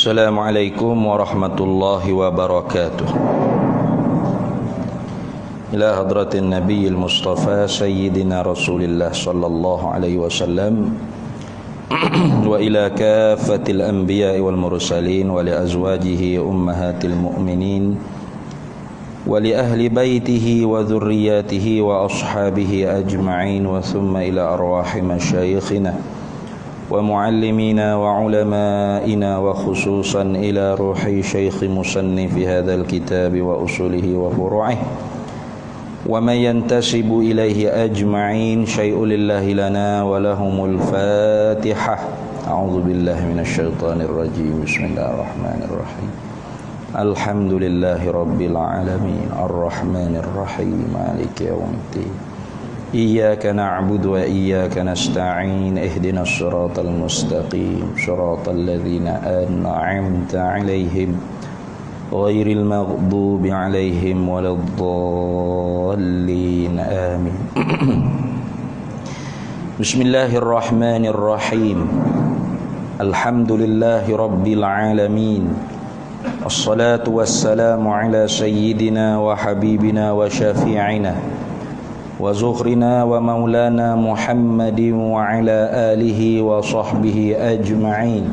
Assalamualaikum warahmatullahi wabarakatuh. Ila hadratin Nabiyil Mustafa Sayyidina Rasulillah sallallahu alaihi wasallam wa ila kafatil anbiya'i wal mursalin wa li azwajihi ummahatil mu'minin wa li ahli baitihi wa dhurriyyatihi wa ashabihi ajma'in wa thumma ila arwahi masyayikhina ومعلمينا وعلمائنا وخصوصا إلى روح شيخ مصنف هذا الكتاب وأصوله وفروعه ومن ينتسب إليه أجمعين شيء لله لنا ولهم الفاتحة. أعوذ بالله من الشيطان الرجيم. بسم الله الرحمن الرحيم. الحمد لله رب العالمين الرحمن الرحيم مالك يوم الدين إياك نعبد وإياك نستعين اهدنا الصراط المستقيم صراط الذين أنعمت عليهم غير المغضوب عليهم ولا الضالين آمين. بسم الله الرحمن الرحيم. الحمد لله رب العالمين والصلاة والسلام على سيدنا وحبيبنا وشفيعنا وزخرنا ومولانا محمد وعلى آله وصحبه أجمعين.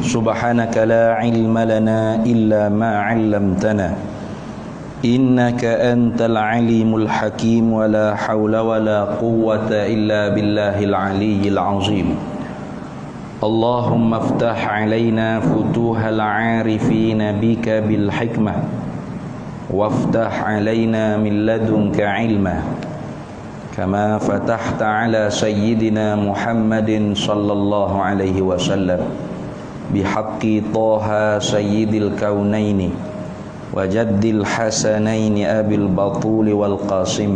سبحانك لا علم لنا إلا ما علمتنا إنك أنت العليم الحكيم ولا حول ولا قوة إلا بالله العلي العظيم. اللهم افتح علينا فتوح العارفين بك بالحكمة وافتح علينا من لدنك علما كما فتحت على سيدنا محمد صلى الله عليه وسلم بحق طه سيد الكونين وجد الحسنين أبي البطول والقاسم.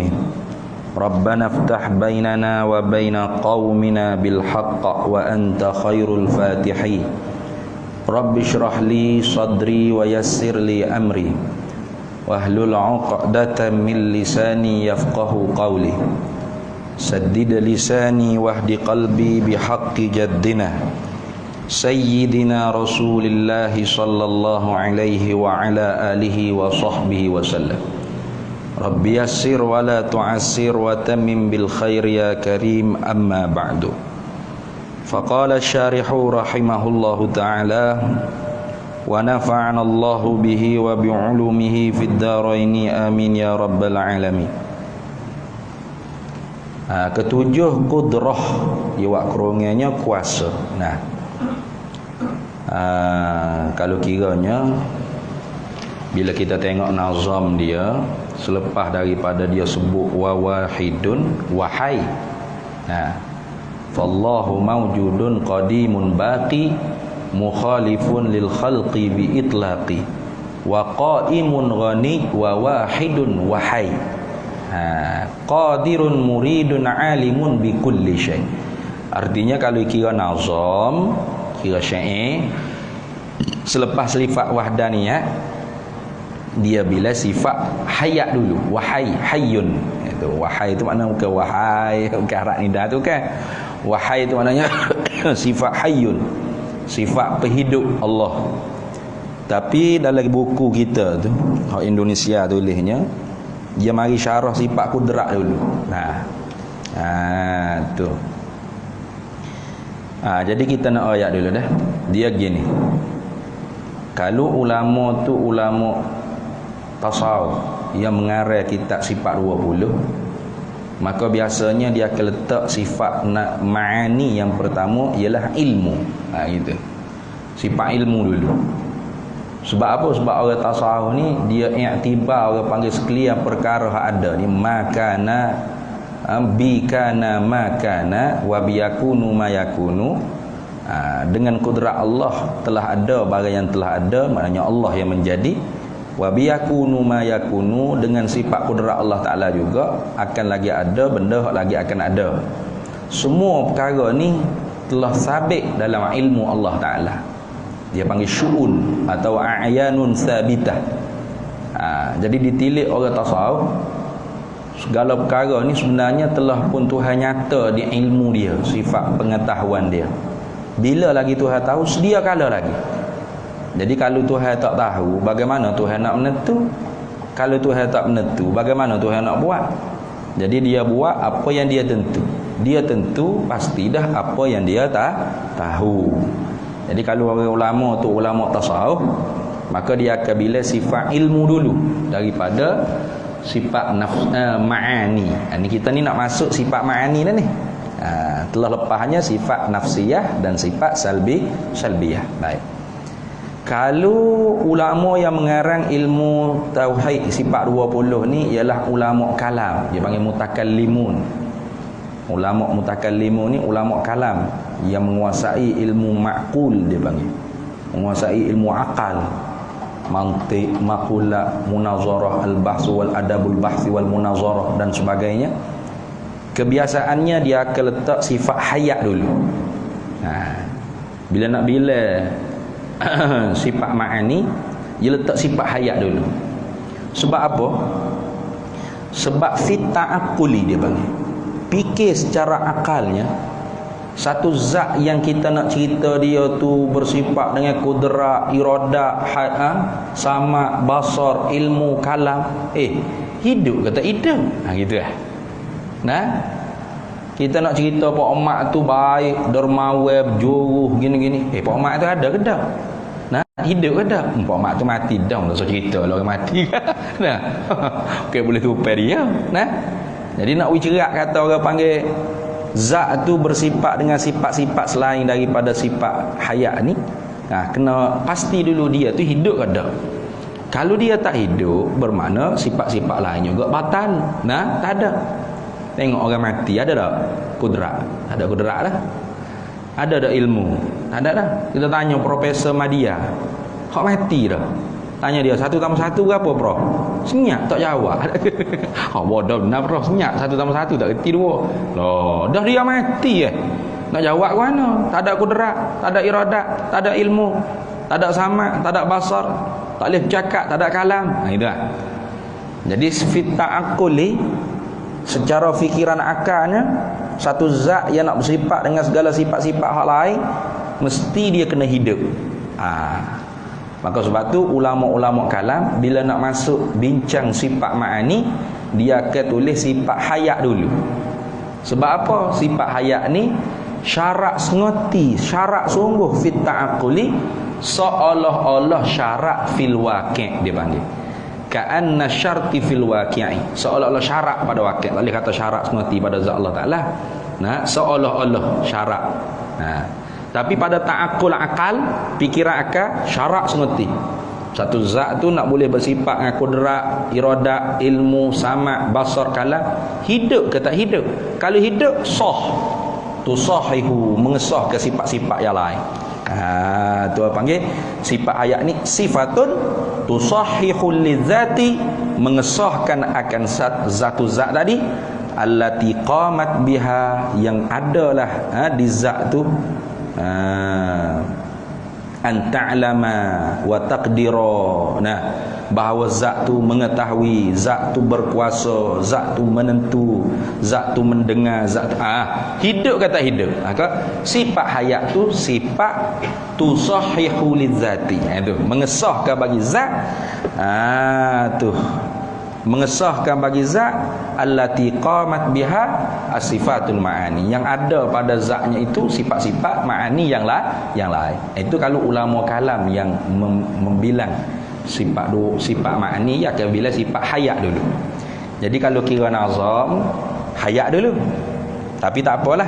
ربنا افتح بيننا وبين قومنا بالحق وأنت خير الفاتحين. رب اشرح لي صدري ويسر لي أمري wahlul 'uqdatan min lisani yafqahu qawli saddid lisani wahdi qalbi bihaqqi jaddina sayyidina Rasulillah sallallahu alaihi wa ala alihi wa sahbihi wa sallam. Rabbi yassir wa la tu'assir wa tammim bil khair ya karim, amma ba'du. Faqala asy-syarihu rahimahullahu ta'ala wa nafa'ana Allahu bihi wa bi'ulumihi fid dharaini amin ya rabbal alamin. Ketujuh kudrah iwak kerongnya kuasa. Nah, kalau kiranya bila kita tengok nazam dia selepas daripada dia sebut wa wahidun wahai. Nah, fallahu mawjudun qadimun baqi mukhalifun lil khalqi bi itlaqi wa qaimun ghani wa wahidun wahai. Qadirun muridun alimun bi kulli syai. Artinya kalau kira nazam, kira syair, selepas sifat wahdaniyah dia bila sifat hayat dulu, wahai hayyun. Itu wahai itu makna bukan wahai bukan harap nidah tu kan. Wahai itu maknanya sifat hayyun, sifat penghidup Allah. Tapi dalam buku kita tu, hak Indonesia tulisnya, dia mari syarah sifat kudrat dulu. Tu. Jadi kita nak ayat dulu dah. Dia gini. Kalau ulama tu ulama tasawuf yang mengarang kitab sifat 20, maka biasanya dia akan letak sifat ma'ani yang pertama ialah ilmu. Gitu. Sifat ilmu dulu. Sebab apa? Sebab orang tasawuf ni dia i'tibar, orang panggil sekalian perkara hak ada ni makana bikana makana wa biyakunu mayakunu. Dengan kudrat Allah telah ada barang yang telah ada, maknanya Allah yang menjadi. Wa biyakunu ma yakunu, dengan sifat kudrat Allah Ta'ala juga akan lagi ada benda lagi akan ada. Semua perkara ni telah sabit dalam ilmu Allah Ta'ala. Dia panggil syu'un atau a'yanun sabitah. Jadi ditilik orang tasawuf, segala perkara ni sebenarnya telah pun Tuhan nyata di ilmu dia, sifat pengetahuan dia. Bila lagi Tuhan tahu, sedia kala lagi. Jadi kalau Tuhan tak tahu, bagaimana Tuhan nak menentu? Kalau Tuhan tak menentu, bagaimana Tuhan nak buat? Jadi dia buat apa yang dia tentu. Dia tentu pasti dah apa yang dia tak tahu. Jadi kalau orang ulama tu ulama tasawuf, maka dia akan bila sifat ilmu dulu daripada sifat ma'ani. Ini kita ni nak masuk sifat ma'ani dah ni. Telah lepasnya sifat nafsiyah dan sifat salbiyah. Baik. Kalau ulama yang mengarang ilmu tauhid sifat 20 ni ialah ulama kalam, dia panggil mutakallimun. Ulama mutakallimun ni ulama kalam yang menguasai ilmu ma'qul, dia panggil. Menguasai ilmu akal, mantiq, maqula, munazarah, al-bahs wal adabul bahs wal munazarah dan sebagainya. Kebiasaannya dia akan letak sifat hayat dulu. Bila nak bila sifat ma'ani, dia letak sifat hayat dulu. Sebab apa? Sebab fit ta'aquli, dia panggil. Fikir secara akalnya, satu zat yang kita nak cerita dia tu bersifat dengan kudrat, iradah, sama, basar, ilmu, kalam. Hidup kata hidup. Gitu lah. Nah, kita nak cerita Pak Mak tu baik, dermawan, berjuruh, gini-gini. Pak Mak tu ada ke tak? Nah, hidup ke tak? Pak Mak tu mati dah, tak usah cerita lah orang mati. Nah, okay, boleh tupai dia. Nah, jadi nak wicerak kata orang panggil zat tu bersifat dengan sifat-sifat selain daripada sifat hayat ni. Kena pasti dulu dia tu hidup ke tak? Kalau dia tak hidup, bermakna sifat-sifat lain juga batal. Nah, tak ada. Tengok orang mati, ada tak kudrat? Ada kudrat lah. Ada tak ilmu? Ada dah. Kita tanya Profesor Madia, hak mati dah. Tanya dia 1+1 berapa, Prof? Senyap tak jawab. Bodoh benar, Prof. Senyap 1+1 tak kerti 2. Loh, dah dia mati nak jawab ke mana? Tak ada kudrat, tak ada iradat, tak ada ilmu, tak ada sama, tak ada basar, tak boleh bercakap, tak ada kalam. Itu lah. Jadi fit ta'aquli, secara fikiran akalnya, satu zat yang nak bersifat dengan segala sifat-sifat hak lain, mesti dia kena hidup. Maka sebab tu ulama-ulama kalam bila nak masuk bincang sifat ma'ani, dia akan tulis sifat hayat dulu. Sebab apa? Sifat hayat ni syarat sengoti, syarat sungguh fit ta'aquli, seolah-olah syarat fil waqi', dia panggil. Ka'anna syarti fil waqi'i, seolah-olah syarat pada waqi'. Tak boleh kata syarat sengoti pada zat Allah Ta'ala. Seolah-olah syarat. Tapi pada ta'akul akal, fikiran akal, syarat sengoti. Satu zat tu nak boleh bersifat dengan kudrat, iradat, ilmu, sama, basar, kalam. Hidup ke tak hidup? Kalau hidup, sah. Tusahihu, mengesah ke sifat-sifat yang lain. Tu panggil sifat ayat ni sifatun tusahihul lidzati, mengesahkan akan satu zat tadi, allati qamat biha, yang adalah di zat tu, an ta'lama wa taqdira. Bahawa zat tu mengetahui, zat tu berkuasa, zat tu menentu, zat tu mendengar, zat tu, hidup kata hidup. Sifat hayat tu sifat tusahihu lidzati. Itu mengesahkan bagi zat. Tu mengesahkan bagi zat allati qamat biha as-sifatul ma'ani, yang ada pada zatnya itu sifat-sifat ma'ani yang lain. Itu kalau ulama kalam yang membilang sifat ma'ani, ya akan bila sifat hayat dulu. Jadi kalau kira nazam, hayat dulu. Tapi tak apalah,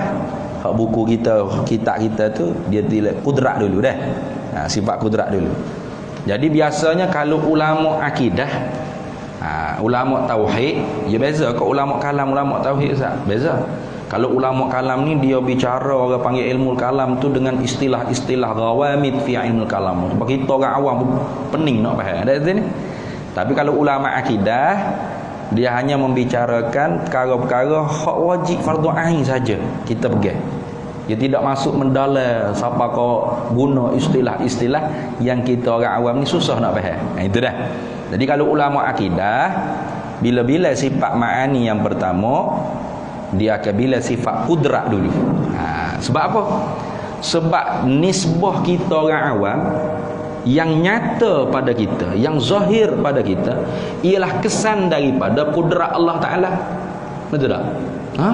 hak buku kita, kitab kita tu dia tulis kudrat dulu dah. Sifat kudrat dulu. Jadi biasanya kalau ulama akidah, ulama tauhid, dia beza ke ulama kalam, ulama tauhid Ustaz? Beza. Kalau ulama kalam ni dia bicara, orang panggil ilmu kalam tu dengan istilah-istilah ghawamid fi ilmu kalam. Sebab kita orang awam pening nak faham. Ada sini. Tapi kalau ulama akidah, dia hanya membicarakan perkara-perkara hak wajib fardu ain saja. Kita pegang. Dia tidak masuk mendalam siapa kau guna istilah-istilah yang kita orang awam ni susah nak faham. Itu dah. Jadi kalau ulama akidah, bila-bila sifat ma'ani yang pertama, dia akan bila sifat kudrat dulu. Sebab apa? Sebab nisbah kita orang awam, yang nyata pada kita, yang zahir pada kita ialah kesan daripada kudrat Allah Ta'ala. Betul tak? Ha?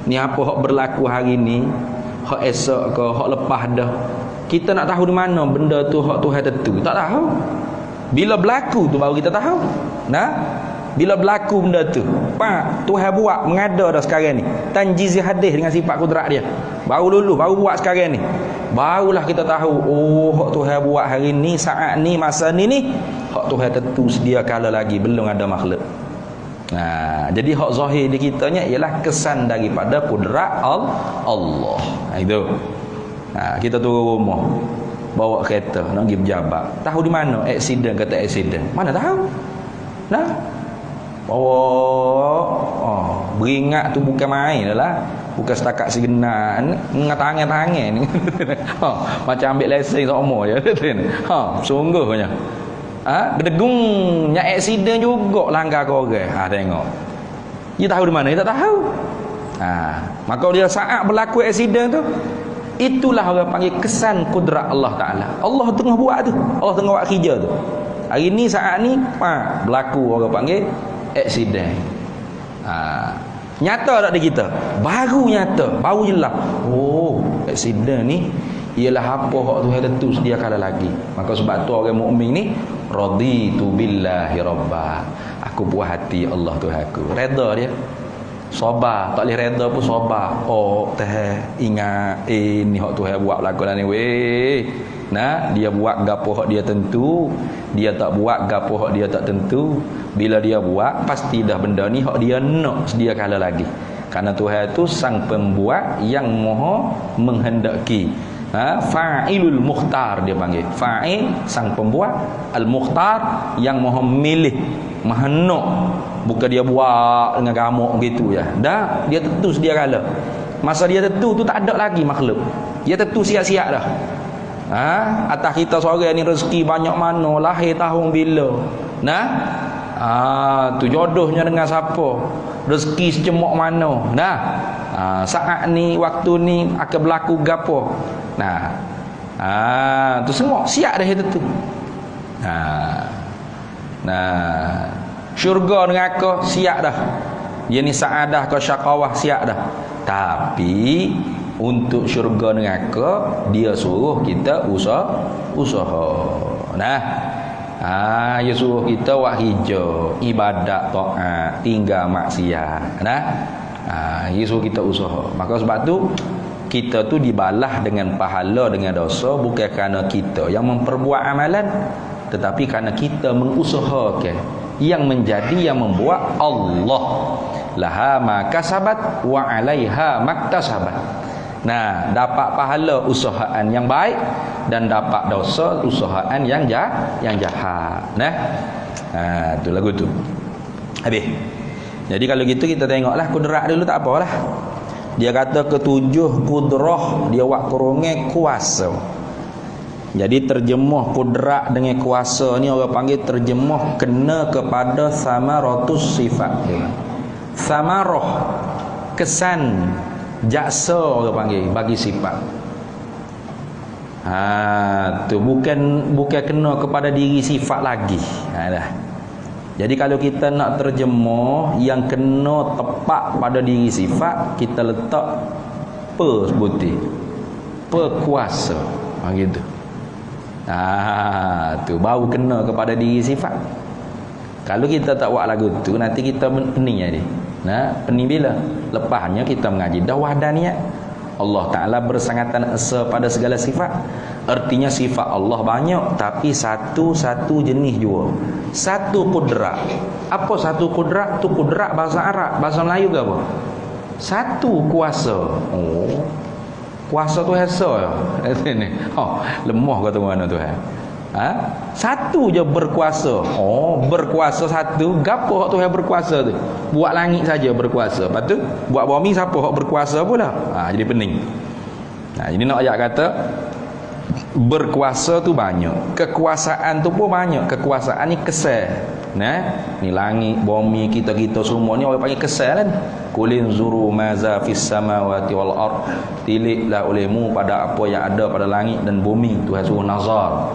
Ni apa hak berlaku hari ni, hak esok ke, hak lepas dah, kita nak tahu di mana benda tu hak Tuhan tentu? Tak tahu. Bila berlaku tu baru kita tahu. Nah, bila berlaku benda tu, pak Tuhan buat mengada dah sekarang ni, tanjizi hadis dengan sifat kudrat dia, baru lulu, baru buat sekarang ni, barulah kita tahu, oh hak Tuhan buat hari ni, saat ni, masa ni hak Tuhan tentu sedia kala lagi belum ada makhluk. Nah, jadi hak zahir di kitanya ialah kesan daripada kudrat Allah. Itu. Nah, kita turun rumah, bawa kereta nak pergi pejabat, tahu di mana aksiden kata aksiden? Mana tahu? Nah, beringat tu bukan main lah, bukan setakat segenar tangan ni. Macam ambil lesen sama je. Sungguhnya gedegungnya aksiden juga langgar korang. Tengok dia tahu di mana, dia tak tahu. Maka dia saat berlaku aksiden tu, itulah orang panggil kesan kudrat Allah Ta'ala. Allah tengah buat tu, Allah tengah buat kerja tu. Hari ni saat ni berlaku orang panggil aksiden. Nyata tak di kita? Baru nyata, baru jelas. Oh, aksiden ni ialah apa hak Tuhan tentu sedia kala lagi. Maka sebab tu orang mukmin ni raditu billahi rabba. Aku puas hati Allah Tuhanku. Redha dia. Sabar, tak boleh redha pun sabar. Oh, ingat ni hak Tuhan buat berlaku ni weh. Nah, dia buat gapo hak dia tentu, dia tak buat gapo hak dia tak tentu. Bila dia buat, pasti dah benda ni hak dia nak sedia kala lagi. Karena Tuhan itu sang pembuat yang maha menghendaki. Fa'ilul mukhtar dia panggil. Fa'il sang pembuat, al-mukhtar yang maha milih, maha nak. Bukan dia buat dengan gamuk gitu ya. Dah, dia tentu sedia kala. Masa dia tentu tu tak ada lagi makhluk. Dia tentu siap-siap dah. Atas kita seorang ni rezeki banyak mana, lahir tahun bila. Nah, tu jodohnya dengan siapa, rezeki secemok mana. Nah, saat ni, waktu ni akan berlaku gapo. Nah, tu semua siap dah itu tu. Nah, syurga neraka siap dah. Dia ni saadah ke syakawah siap dah. Tapi untuk syurga neraka dia suruh kita usaha. Nah, dia suruh kita buat hijau, ibadat taat, tinggal maksiat. Nah, dia suruh kita usaha. Maka sebab tu kita tu dibalah dengan pahala, dengan dosa, bukan kerana kita yang memperbuat amalan, tetapi kerana kita mengusahakan yang menjadi, yang membuat Allah. Laha ma kasabat wa 'alaiha maktasabat. Nah, dapat pahala usahaan yang baik dan dapat dosa usahaan yang jahat. Nah, tu lagu tu. Habis. Jadi kalau gitu kita tengoklah kudrat dulu, tak apalah. Dia kata ketujuh kudrah dia buat kurungan kuasa. Jadi terjemah kudrat dengan kuasa ni orang panggil terjemah kena kepada samaratus sifat. Samarah, kesan, jaksa orang panggil bagi sifat. Tu bukan kena kepada diri sifat lagi. Dah. Jadi kalau kita nak terjemah yang kena tepat pada diri sifat, kita letak sebuti pekuasa. Gitu. Tu baru kena kepada diri sifat. Kalau kita tak buat lagu tu, nanti kita pening jadi. Pening bila? Lepasnya kita mengaji dah wahdaniyat. Allah Ta'ala bersangatan esa pada segala sifat. Artinya sifat Allah banyak, tapi satu jenis jua. Satu kudrat. Apa satu kudrat? Tu kudrat bahasa Arab, bahasa Melayu ke apa? Satu kuasa. Oh, kuasa tu hesa ni. Lemah kata mana Tuhan. Satu je berkuasa. Berkuasa satu. Gapo hak Tuhan berkuasa tu? Buat langit saja berkuasa. Lepas tu buat bumi siapa hak berkuasa pula? Jadi pening. Jadi nak ayat kata berkuasa tu banyak, kekuasaan tu pun banyak. Kekuasaan ni kesan. Nah, ni langit, bumi, kita semua ni orang panggil kesal kan. Kulin zuru maza fis samawati wal ard. Tiliklah olehmu pada apa yang ada pada langit dan bumi. Tuhan suruh nazar.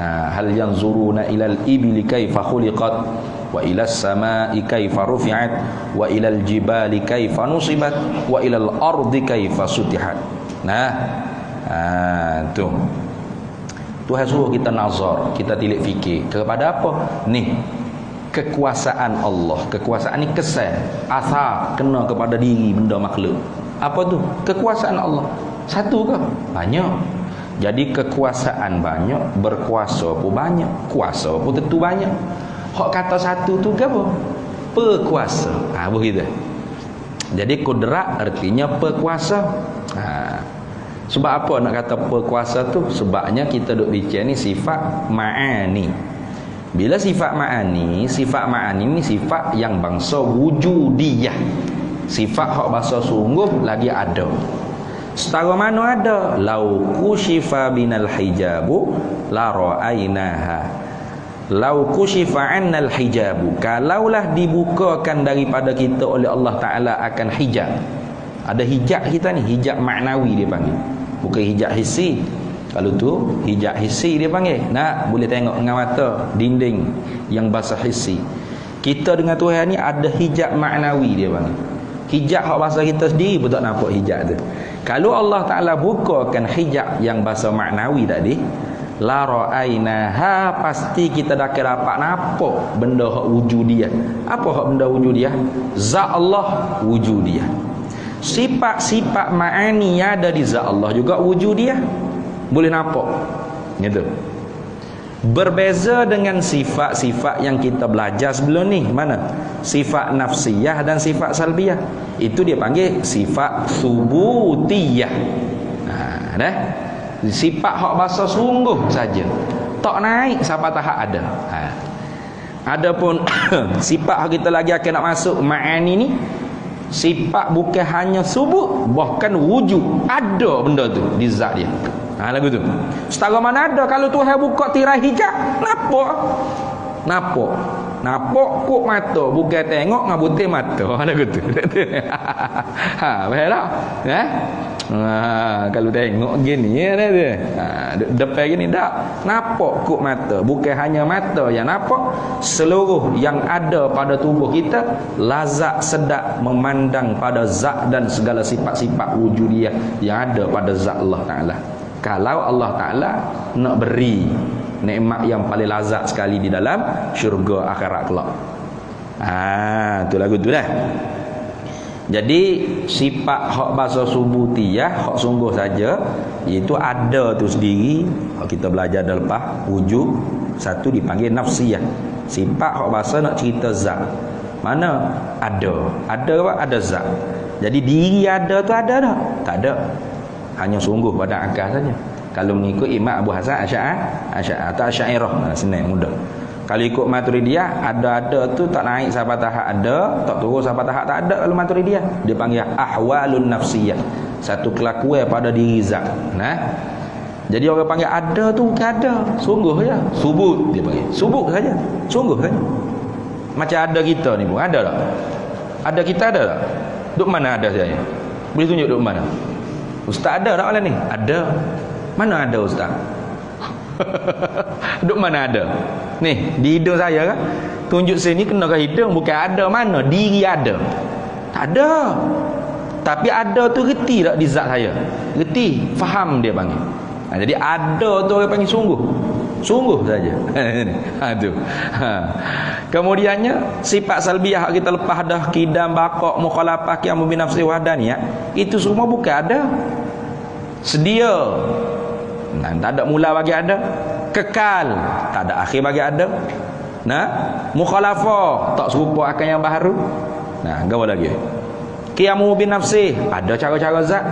Hal yanzuruna ilal ibli kaifa khuliqat wa ilas samai kaifa rufi'at wa ilal jibali kaifa nusibat wa ilal ardi kaifa sutihat. Tu Tuhan suruh kita nazar, kita tilik fikir kepada apa? Ni kekuasaan Allah. Kekuasaan ni kesan, asar kena kepada diri benda makhluk. Apa tu? Kekuasaan Allah. Satu ke? Banyak. Jadi kekuasaan banyak, berkuasa pun banyak, kuasa pun tentu banyak. Hak kata satu tu ke apa? Perkuasa. Begitu. Jadi kudrat artinya perkuasa. Sebab apa nak kata perkuasa tu? Sebabnya kita duk bincang ni sifat ma'ani. Bila sifat ma'ani ni sifat yang bangsa wujudiyah. Sifat hak bahasa sungguh lagi ada. Setara mana ada? Lau kushifa binal hijabu la ra'ainaha. Lau kushifa annal hijabu, kalaulah dibukakan daripada kita oleh Allah Ta'ala akan hijab. Ada hijab kita ni, hijab maknawi dia panggil, bukan hijab hissi. Kalau tu hijab hissi dia panggil. Boleh tengok dengan mata dinding yang basah hissi. Kita dengan Tuhan ni ada hijab maknawi dia panggil. Hijab hak bahasa kita sendiri pun tak nampak hijab tu. Kalau Allah Ta'ala bukakan hijab yang bahasa maknawi tadi, la ra'ainaha, pasti kita dah dapat nampak benda hak wujudiyah. Apa hak benda wujudiyah? Zat Allah wujudiyah. Sifat-sifat ma'ani yang ada di zat Allah juga wujudiyah. Boleh nampak gitu. Berbeza dengan sifat-sifat yang kita belajar sebelum ni. Mana? Sifat nafsiyah dan sifat salbiyah. Itu dia panggil sifat subutiyah. Sifat hak bahasa sungguh saja, tak naik sampai tahap ada. Adapun sifat hak kita lagi akan nak masuk ma'ani ni, sifat bukan hanya subut, bahkan wujud. Ada benda tu di zat dia. Lagu tu. Setara mana ada kalau Tuhan buka tirai hijab, nampak kok mata, bukan tengok dengan butir mata. Lagu tu. Faham tak? Kalau tengok gini depan gini tak nampak kok mata, bukan hanya mata yang nampak, seluruh yang ada pada tubuh kita lazat sedap memandang pada zat dan segala sifat-sifat wujudiyah yang ada pada zat Allah Ta'ala. Kalau Allah Ta'ala nak beri nikmat yang paling lazat sekali di dalam syurga akhirat kelak. Tu lagu tu dah. Jadi sifat hak bahasa subutiyah, hak sungguh saja, iaitu ada tu sendiri. Hak kita belajar dah lepas wujud. Satu dipanggil nafsiyah. Sifat hak bahasa nak cerita zat. Mana? Ada apa? Ada zat. Jadi diri ada tu ada tak? Tak ada. Hanya sungguh pada akal saja. Kalau mengikut Imam Abu Hasan Asy'ari atau Asy'ariyah, senang mudah. Kalau ikut Maturidiyah, ada tu tak naik sampai tahap ada, tak turun sampai tahap tak ada. Kalau Maturidiyah dia panggil ahwalun nafsiyah, satu kelakuan pada diri zat. Jadi orang panggil ada tu bukan ada, sungguh saja. Subut dia panggil. Subut saja. Sungguh saja. Macam ada kita ni pun ada tak? Ada kita ada tak? Duk mana ada saya? Boleh tunjuk duk mana? Ustaz ada tak malam ni? Ada. Mana ada ustaz? Duk mana ada? Ni, di hidung saya kan? Tunjuk sini kena ke hidung, bukan ada mana? Diri ada. Tak ada. Tapi ada tu reti tak di zat saya? Reti, faham dia panggil. Jadi ada tu orang panggil sungguh. Sungguh saja. Tu. Kemudiannya sifat salbiyah kita lepas dah kidam, baqa', mukhalafah, qiyam bi nafsi wahdaniyah, itu semua bukan ada. Sedia. Tak ada mula bagi ada. Kekal, tak ada akhir bagi ada. Mukhalafah, tak serupa akan yang baru. Gawa lagi. Qiyam bi nafsi, ada cara-cara zat.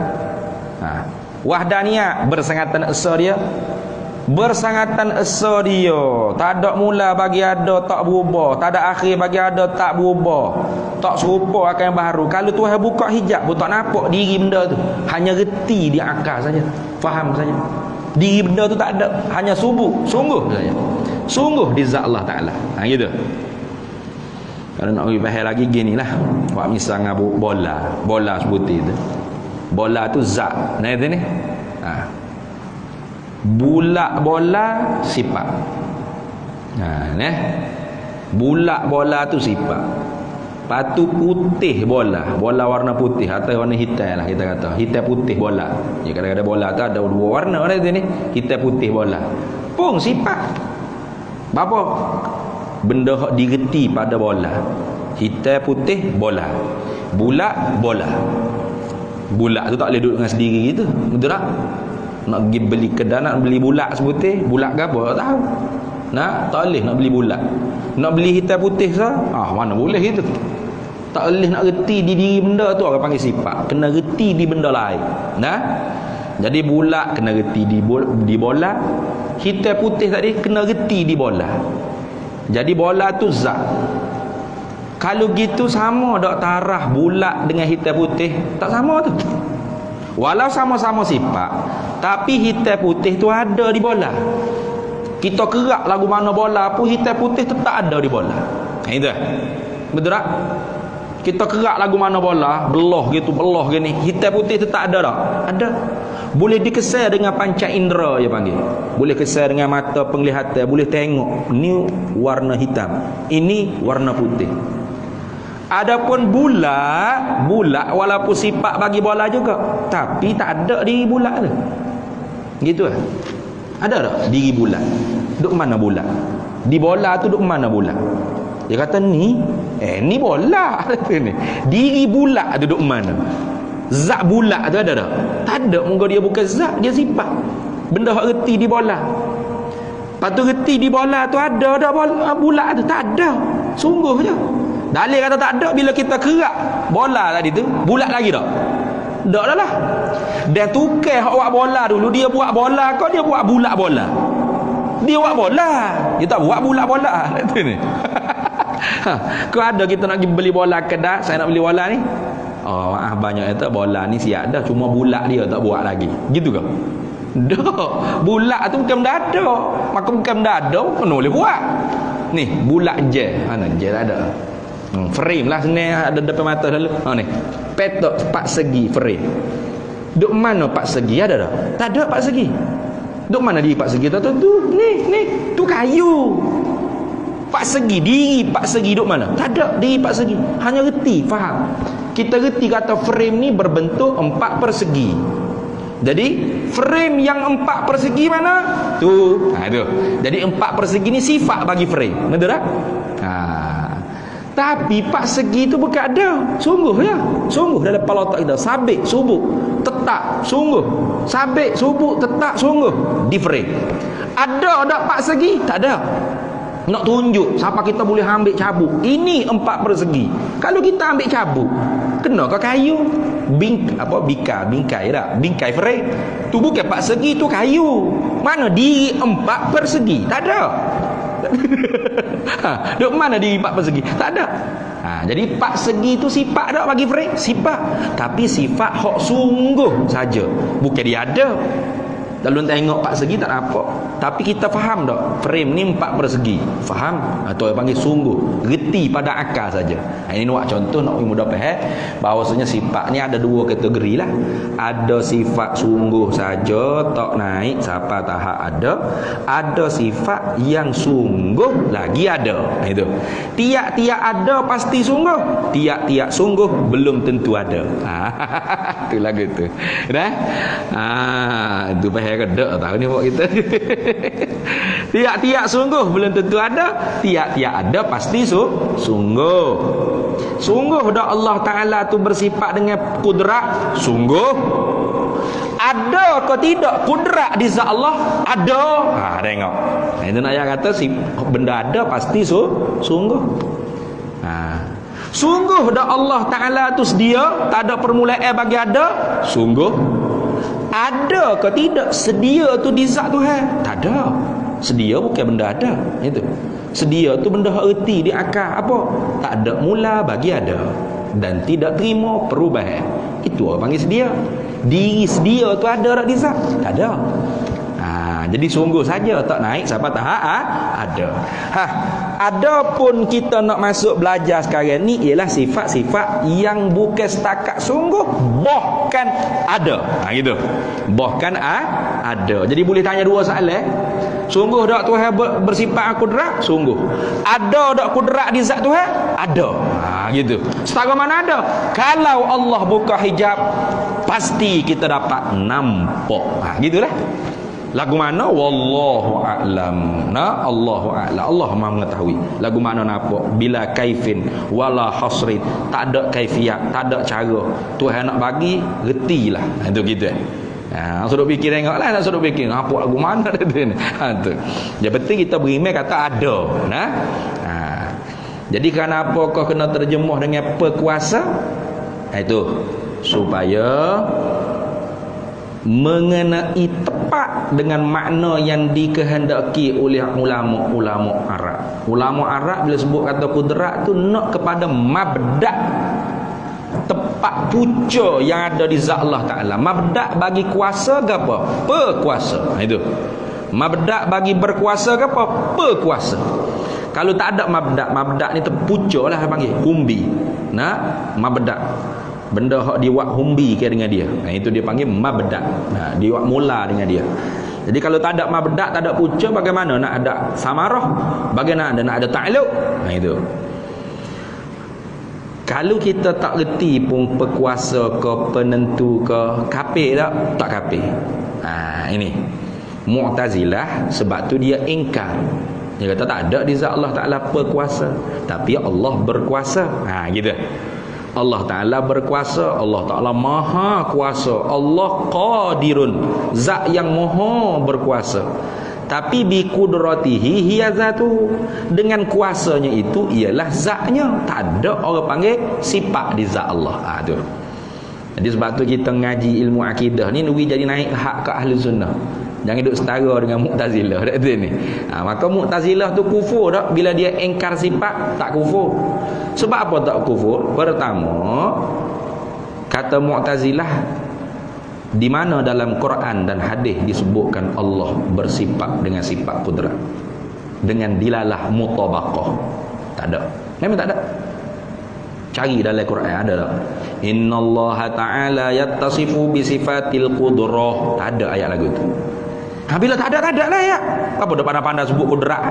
Wahdaniyah, bersangatan esa dia. Bersangatan esa dia, tak ada mula bagi ada, tak berubah. Tak ada akhir bagi ada, tak berubah. Tak serupa akan yang baru. Kalau Tuhan buka hijab pun tak nampak diri benda tu, hanya reti di akal saja, faham saja. Diri benda tu tak ada, hanya sungguh saja. Sungguh di zat Allah Ta'ala. Gitu. Kalau nak pergi faham lagi gini lah. Buat misal dengan bola sebuti tu. Bola tu zat. Nah itu ni. Bulak bola sifat. Nah, bulak bola tu sifat. Patu putih bola warna putih atau warna hitam lah kita kata. Hitam putih bola. Ya kadang-kadang bola tu ada dua warna ada ni. Hitam putih bola. Pun sifat. Apa? Benda hak direti pada bola. Hitam putih bola. Bulak bola. Bulak tu tak boleh duduk dengan sendiri gitu. Betul tak? Nak pergi beli kedai nak beli bulak seputih, bulak ke apa tak tahu. Tak boleh nak beli bulak. Nak beli hitam putih sah? Mana boleh itu. Tak boleh nak reti di diri benda tu, orang panggil sifat. Kena reti di benda lain. Jadi bulak kena reti di bola. Hitam putih tadi kena reti di bola. Jadi bola tu zat. Kalau gitu sama tak tarah bulak dengan hitam putih? Tak sama tu. Walau sama-sama sifat, tapi hitam putih tu ada di bola. Kita kerak lagu mana bola pun hitam putih tetap ada di bola. Itu. Betul tak? Kita kerak lagu mana bola, belah gini, hitam putih tetap ada tak? Ada. Boleh dikesan dengan panca indera dia panggil. Boleh kesan dengan mata penglihatan, boleh tengok ni warna hitam, ini warna putih. Adapun bulak walaupun sifat bagi bola juga, tapi tak ada diri bulak tu. Gitu lah. Ada tak diri bulak? Duk mana bulak? Di bola tu duk mana bulak? Dia kata ni bola ni. Diri bulak tu duk mana? Zat bulak tu ada tak? Tak ada. Moga dia bukan zat, dia sifat. Benda hak reti di bola. Patu reti di bola tu ada tak bulak tu? Tak ada. Sungguh je. Dalil kata tak ada, bila kita kerak bola tadi tu, bulak lagi tak? Tak dah lah. Dia tukar hak buat bola dulu, dia buat bola kau, dia buat bulak bola. Dia buat bola, dia tak buat bulak bola. Itu ni. Kau ada kita nak pergi beli bola kedai, saya nak beli bola ni. Maaf banyak itu bola ni siap dah, cuma bulak dia tak buat lagi. Gitu ke? Dah. Bulak tu bukan benda ada. Maka bukan benda ada, kena boleh buat. Ni, bulak je. Mana je tak ada. Frame lah senang ada depan mata selalu. Ni. Petok 4 segi frame. Duk mana 4 segi ada tak? Tak ada 4 segi. Duk mana diri 4 segi tu? Ni, tu kayu. 4 segi, diri 4 segi duk mana? Tak ada diri 4 segi. Hanya reti, faham? Kita reti kata frame ni berbentuk 4 persegi. Jadi frame yang 4 persegi mana? Tu. Tu. Jadi 4 persegi ni sifat bagi frame. Betul tak? Tapi 4 segi tu bukan ada. Sungguh ya. Sungguh dalam kepala otak kita. Sabit, subuk, tetap, sungguh. Sabit, subuk, tetap, sungguh. Di frame. Ada tak 4 segi? Tak ada. Nak tunjuk siapa kita boleh ambil cabuk. Ini 4 persegi. Kalau kita ambil cabuk, kena ke kayu? Bingkai tak? Bingkai frame. Tu bukan 4 segi, tu kayu. Mana diri 4 persegi? Tak ada. Duk mana diri 4 persegi? Tak ada. Jadi 4 segi tu sifat tak bagi frame? Sifat. Tapi sifat hak sungguh saja. Bukan dia ada. Dalam tengok 4 segi tak nampak. Tapi kita faham tak? Frame ni 4 persegi. Faham? Atau yang panggil sungguh. Reti pada akal saja. Ini nak contoh nak mudah faham. Bahawasanya sifat ni ada 2 kategori lah. Ada sifat sungguh saja, tak naik siapa tahap ada. Ada sifat yang sungguh lagi ada. Itu. Tiap-tiap ada pasti sungguh. Tiap-tiap sungguh belum tentu ada. Itu lagu tu. Dah? Itu faham kedok tahu ni buat kita. Tiap-tiap sungguh belum tentu ada, tiap-tiap ada pasti sungguh. Sungguh dah Allah Taala tu bersifat dengan kudrat, sungguh. Ada ke tidak kudrat di zat Allah? Ada. Tengok. Itu nak yang kata benda ada pasti sungguh. Sungguh dah Allah Taala tu sedia, tak ada permulaan bagi ada, sungguh. Ada ke tidak sedia tu di zat Tuhan? Tak ada. Sedia bukan benda ada. Itu. Sedia tu benda erti di akal apa? Tak ada mula bagi ada dan tidak terima perubahan. Itu orang panggil sedia. Diri sedia tu ada tak di zat? Tak ada. Jadi sungguh saja tak naik siapa tak ada. Adapun kita nak masuk belajar sekarang ni ialah sifat-sifat yang bukan setakat sungguh, bahkan ada. Gitu. Bahkan ada. Jadi boleh tanya dua soalan. Sungguh tak Tuhan bersifat kudrat? Sungguh. Ada tak kudrat di zat Tuhan? Ada. Gitu. Setara mana ada? Kalau Allah buka hijab, pasti kita dapat nampak. Gitulah. Lagu mana? Wallahu a'lam. Allahu a'lam. Allah Maha mengetahui. Lagu mana nampak? Bila kaifin wala hasrin. Tak ada kaifiat, tak ada cara. Tuhan nak bagi, retilah. Itu gitu. Suruh fikir tengoklah, nak suruh fikir apa lagu mana dia ni. Tu. Yang penting kita beriman kata ada. Jadi kenapa kau kena terjemuh dengan perkuasa? Itu supaya mengenai tepat dengan makna yang dikehendaki oleh ulama-ulama Arab. Ulama Arab bila sebut kata kudrat tu nak kepada mabda', tepat punca yang ada di zat Allah Ta'ala. Mabda' bagi kuasa ke apa? Perkuasa. Itu. Mabda' bagi berkuasa ke apa? Perkuasa. Kalau tak ada mabda' ni terpunca lah panggil. Humbi. Mabda'. Benda hak diwak humbi ke dengan dia. Itu dia panggil mabda'. Diwak mula dengan dia. Jadi kalau tak ada mabda', tak ada punca, bagaimana nak ada samarah? Bagaimana nak ada ta'alluq? Itu. Kalau kita tak reti pun perkuasa ke, penentu ke, kafir tak? Tak kafir. Ini Mu'tazilah, sebab tu dia ingkar. Dia kata tak ada di zat Allah Ta'ala perkuasa, tapi Allah berkuasa. Gitu. Allah Ta'ala berkuasa, Allah Ta'ala maha kuasa, Allah qadirun, zat yang maha berkuasa. Tapi bi qudratihi hiya zatu, dengan kuasanya itu ialah zatnya. Tak ada orang panggil sifat di zat Allah. Tu. Jadi sebab tu kita ngaji ilmu akidah ni nuri jadi naik hak ke ahli sunnah. Jangan duduk setara dengan Mu'tazilah dak tu ni. Maka Mu'tazilah tu kufur tak bila dia ingkar sifat? Tak kufur. Sebab apa tak kufur? Pertama, kata Mu'tazilah, di mana dalam Quran dan hadis disebutkan Allah bersifat dengan sifat kudrat dengan dilalah mutabaqah? Tak ada. Memang tak ada. Cari dalam Quran ada tak? Innallaha ta'ala yattasifu bi sifatil qudrah. Tak ada ayat lagu tu. Bila tak ada lah ya. Apa dah pandai-pandai sebut kudrat.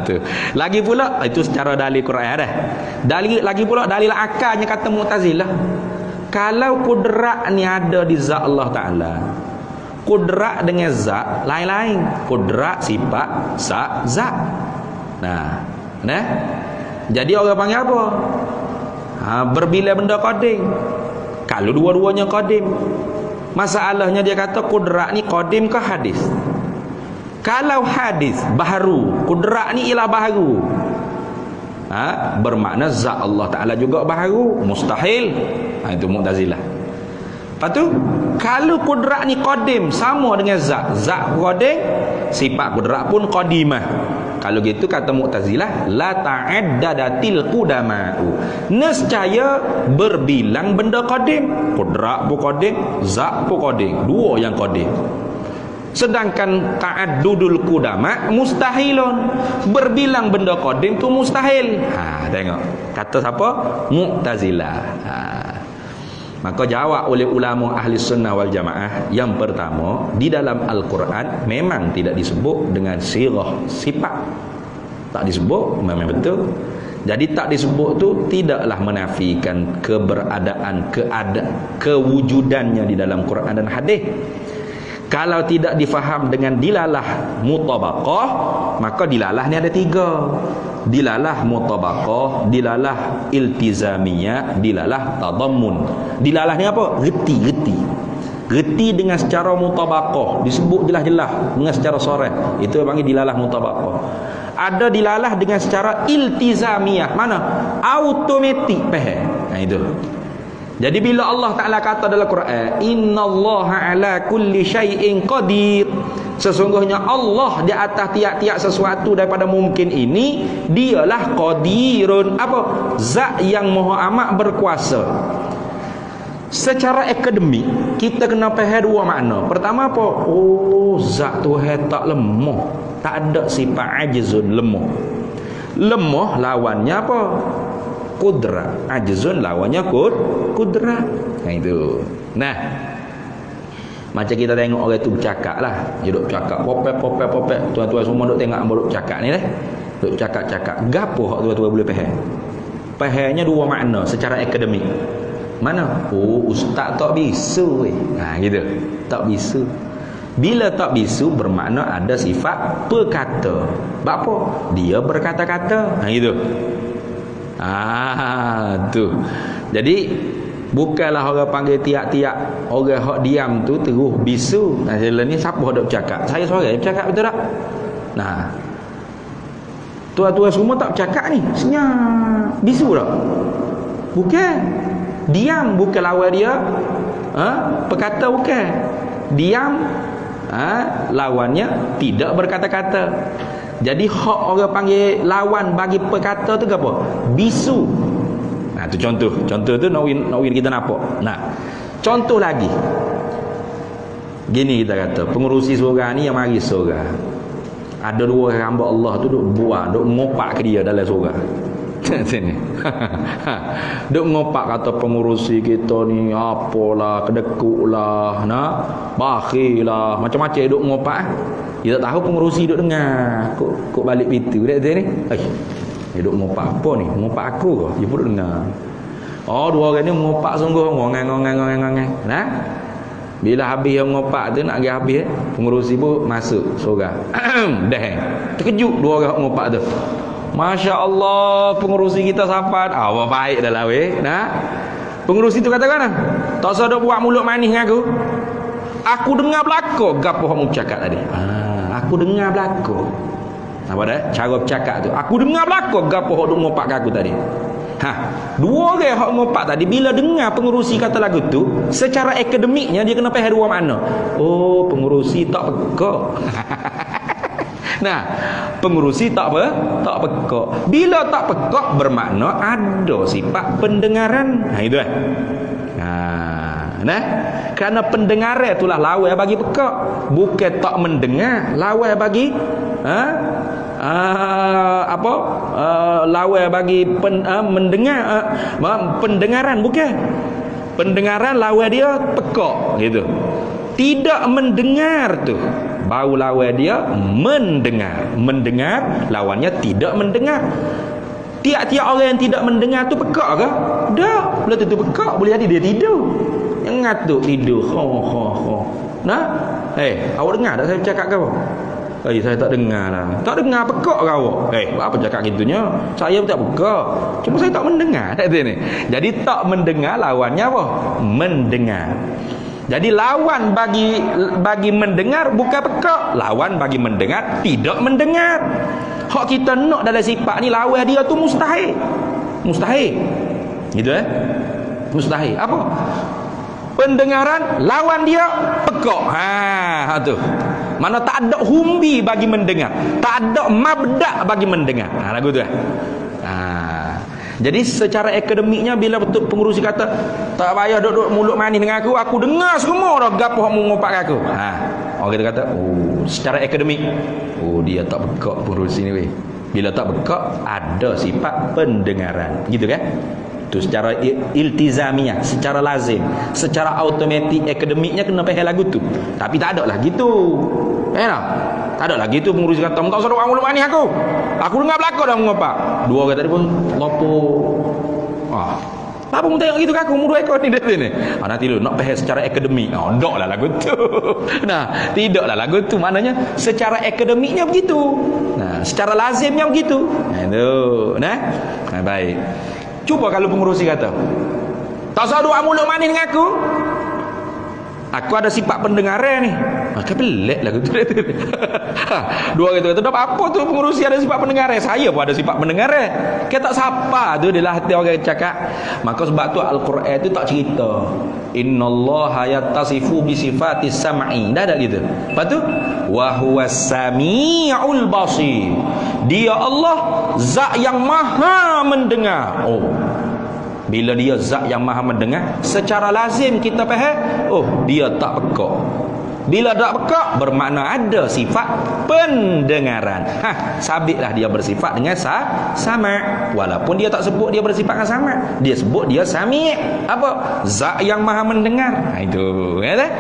Tu. Lagi pula itu secara dalil Quran dah. Lagi pula dalil akalnya kata Mu'tazilah. Kalau kudrat ni ada di zat Allah Ta'ala, kudrat dengan zat lain-lain. Kudrat sifat, zat. Jadi orang panggil apa? Berbila benda qadim. Kalau dua-duanya qadim, masalahnya dia kata kudrat ni qadim ke hadis? Kalau hadis baharu, kudrat ni ialah baharu, bermakna zat Allah Ta'ala juga baharu, mustahil. Itu Mu'tazilah. Lepas tu kalau kudrat ni qadim sama dengan zat qadim, sifat kudrat pun qadimah. Kalau gitu kata Mu'tazilah, la ta'addadatil qudama'u, nescaya berbilang benda qadim. Kudrat pun qadim, zat pun qadim, dua yang qadim. Sedangkan ta'addudul qudama' mustahilun, berbilang benda qadim tu mustahil. Tengok kata siapa? Mu'tazilah. Maka jawab oleh ulama ahli sunnah wal jamaah, yang pertama, di dalam Al-Quran memang tidak disebut dengan sirah sifat. Tak disebut, memang betul. Jadi tak disebut tu tidaklah menafikan keberadaan, kewujudannya di dalam Quran dan hadis. Kalau tidak difaham dengan dilalah mutabaqah, maka dilalah ni ada tiga. Dilalah mutabaqah, dilalah iltizamiyah, dilalah tadammun. Dilalah ni apa? Reti dengan secara mutabaqah, disebut jelas-jelas dengan secara soreh. Itu panggil dilalah mutabaqah. Ada dilalah dengan secara iltizamiyah. Mana? Automatik faham. Itu. Jadi bila Allah Ta'ala kata dalam Quran, innallaha ala kulli syai'in qadir, sesungguhnya Allah di atas tiap-tiap sesuatu daripada mungkin ini, dialah qadirun, apa? Zat yang maha amat berkuasa. Secara akademik kita kena faham dua makna. Pertama apa? Oh, zat Tuhan tak lemah, tak ada sifat ajizun, lemah. Lemah lawannya apa? Qudrat. Ajizun lawannya qudrat. Nah itu. Nah, macam kita tengok orang tu bercakap lah. Dia duk cakap popet. Tuan-tuan semua duk tengok hamba duk cakap ni lah. Duk cakap. Gapo hak tuan-tuan boleh faham? Fahamnya dua makna secara akademik. Mana? Oh, ustaz tak bisu. Nah, gitu. Tak bisu. Bila tak bisu bermakna ada sifat perkata. Apa? Dia berkata-kata. Nah, gitu. Tu. Jadi bukanlah orang panggil tiap-tiap orang hak diam tu terus bisu. Nah, jalan ni siapa hak bercakap? Saya seorang bercakap, betul tak? Nah, tuan-tuan semua tak bercakap ni. Senyap. Bisu tak? Bukan. Diam bukan lawan dia. Perkata bukan. Diam lawannya tidak berkata-kata. Jadi hak orang panggil lawan bagi perkata tu apa? Bisu. Nah, tu contoh. Contoh tu nak kita nampak. Nah, contoh lagi. Gini kita kata, pengurusi surga ni yang mari surga. Ada dua hamba Allah tu duk buang, duk ngopak ke dia dalam surga. Sini. Duk ngopak kata pengurusi kita ni apalah, kedekutlah, bakhillah, macam-macam duk ngopak. Dia tak tahu pengurusi duk dengar. Kok balik pintu dak ni? Dia duk ngopak apa ni? Ngopak aku ke? Dia pun duk dengar. Oh, dua orang ni ngopak sungguh, ngongang. Nah. Bila habis yang ngopak tu nak pergi habis, pengurusi pun masuk surga. Dah. Terkejut dua orang ngopak tu. Masya Allah, pengurusi kita sahabat. Apa baik dah lah weh. Nah, pengurusi tu kata kan, tak usah duk buat mulut manis dengan aku. Aku dengar belako gapo hang cakap tadi. Aku dengar belako. Apa dah? Cara bercakap tu. Aku dengar belako gapo hang duk ngopak kat aku tadi. Dua orang hak ngopak tadi bila dengar pengurusi kata lagu tu, secara akademiknya dia kena faham dua makna. Oh, pengurusi tak pekak. Nah, pengurusi tak pekak. Bila tak pekak bermakna ada sifat pendengaran. Itu nah, kerana pendengaran itulah lawan bagi pekak. Bukan tak mendengar, lawan bagi lawan bagi mendengar, pendengaran bukan. Pendengaran lawan dia pekak gitu. Tidak mendengar tu bau lawan dia mendengar. Mendengar lawannya tidak mendengar. Tiap-tiap orang yang tidak mendengar tu pekak ke? Dah, bila tu pekak boleh jadi dia tidur. Yang ngatuk tidur. Nah, awak dengar tak saya cakap ke apa? Saya tak dengar lah. Tak dengar pekak ke awak? Apa cakap gitunya? Saya tak pekak. Cuma saya tak mendengar. Jadi tak mendengar lawannya apa? Mendengar. Jadi lawan bagi mendengar bukan pekak. Lawan bagi mendengar tidak mendengar. Hak kita nak dalam sifat ni lawan dia tu mustahil. Mustahil. Gitu mustahil. Apa? Pendengaran lawan dia pekak. Tu. Mana tak ada humbi bagi mendengar. Tak ada mabda bagi mendengar. Lagu tu Jadi secara akademiknya bila betul pengurusi kata tak payah duduk mulut manis dengan aku dengar semua dah gapo hak mengopak aku. Orang kita kata, oh, secara akademik, oh dia tak pekak pengurusi ni weh. Bila tak pekak ada sifat pendengaran. Gitu kan? Itu secara iltizamiah, secara lazim, secara automatik akademiknya kena faham lagu tu. Tapi tak ada lah gitu. Tak ada lagi tu pengurusi kata, "Engkau suruh mulut manis aku. Aku dengar belakang dah mengopak." Dua orang tadi pun lopo. Apa mu tengok gitu ke aku mulut ekor ni dari ni? Nanti lu nak faham secara akademik. Ndaklah lagu tu. Nah, tidaklah lagu tu maknanya secara akademiknya begitu. Nah, secara lazimnya begitu. Itu. Nah, baik. Cuba kalau pengurusi kata, "Tak usah doa mulut manis dengan aku. Aku ada sifat pendengaran ni." Maka pelik lah gitu. Dua gitu kata, apa tu pengurusi ada sifat pendengaran? Saya pun ada sifat pendengaran. Kita tak siapa tu dia hati orang cakap. Maka sebab tu Al-Quran tu tak cerita innallaha yattasifu bi sifatis sam'i. Dah ada gitu. Lepas tu wa huwas samiul basir. Dia Allah zat yang maha mendengar. Oh. Bila dia zat yang maha mendengar, secara lazim kita faham, oh dia tak pekak. Bila tak pekak, bermakna ada sifat pendengaran. Sabitlah dia bersifat dengan sama. Walaupun dia tak sebut dia bersifat dengan sama, dia sebut dia sami'. Apa? Zat yang maha mendengar. Itu ya tak?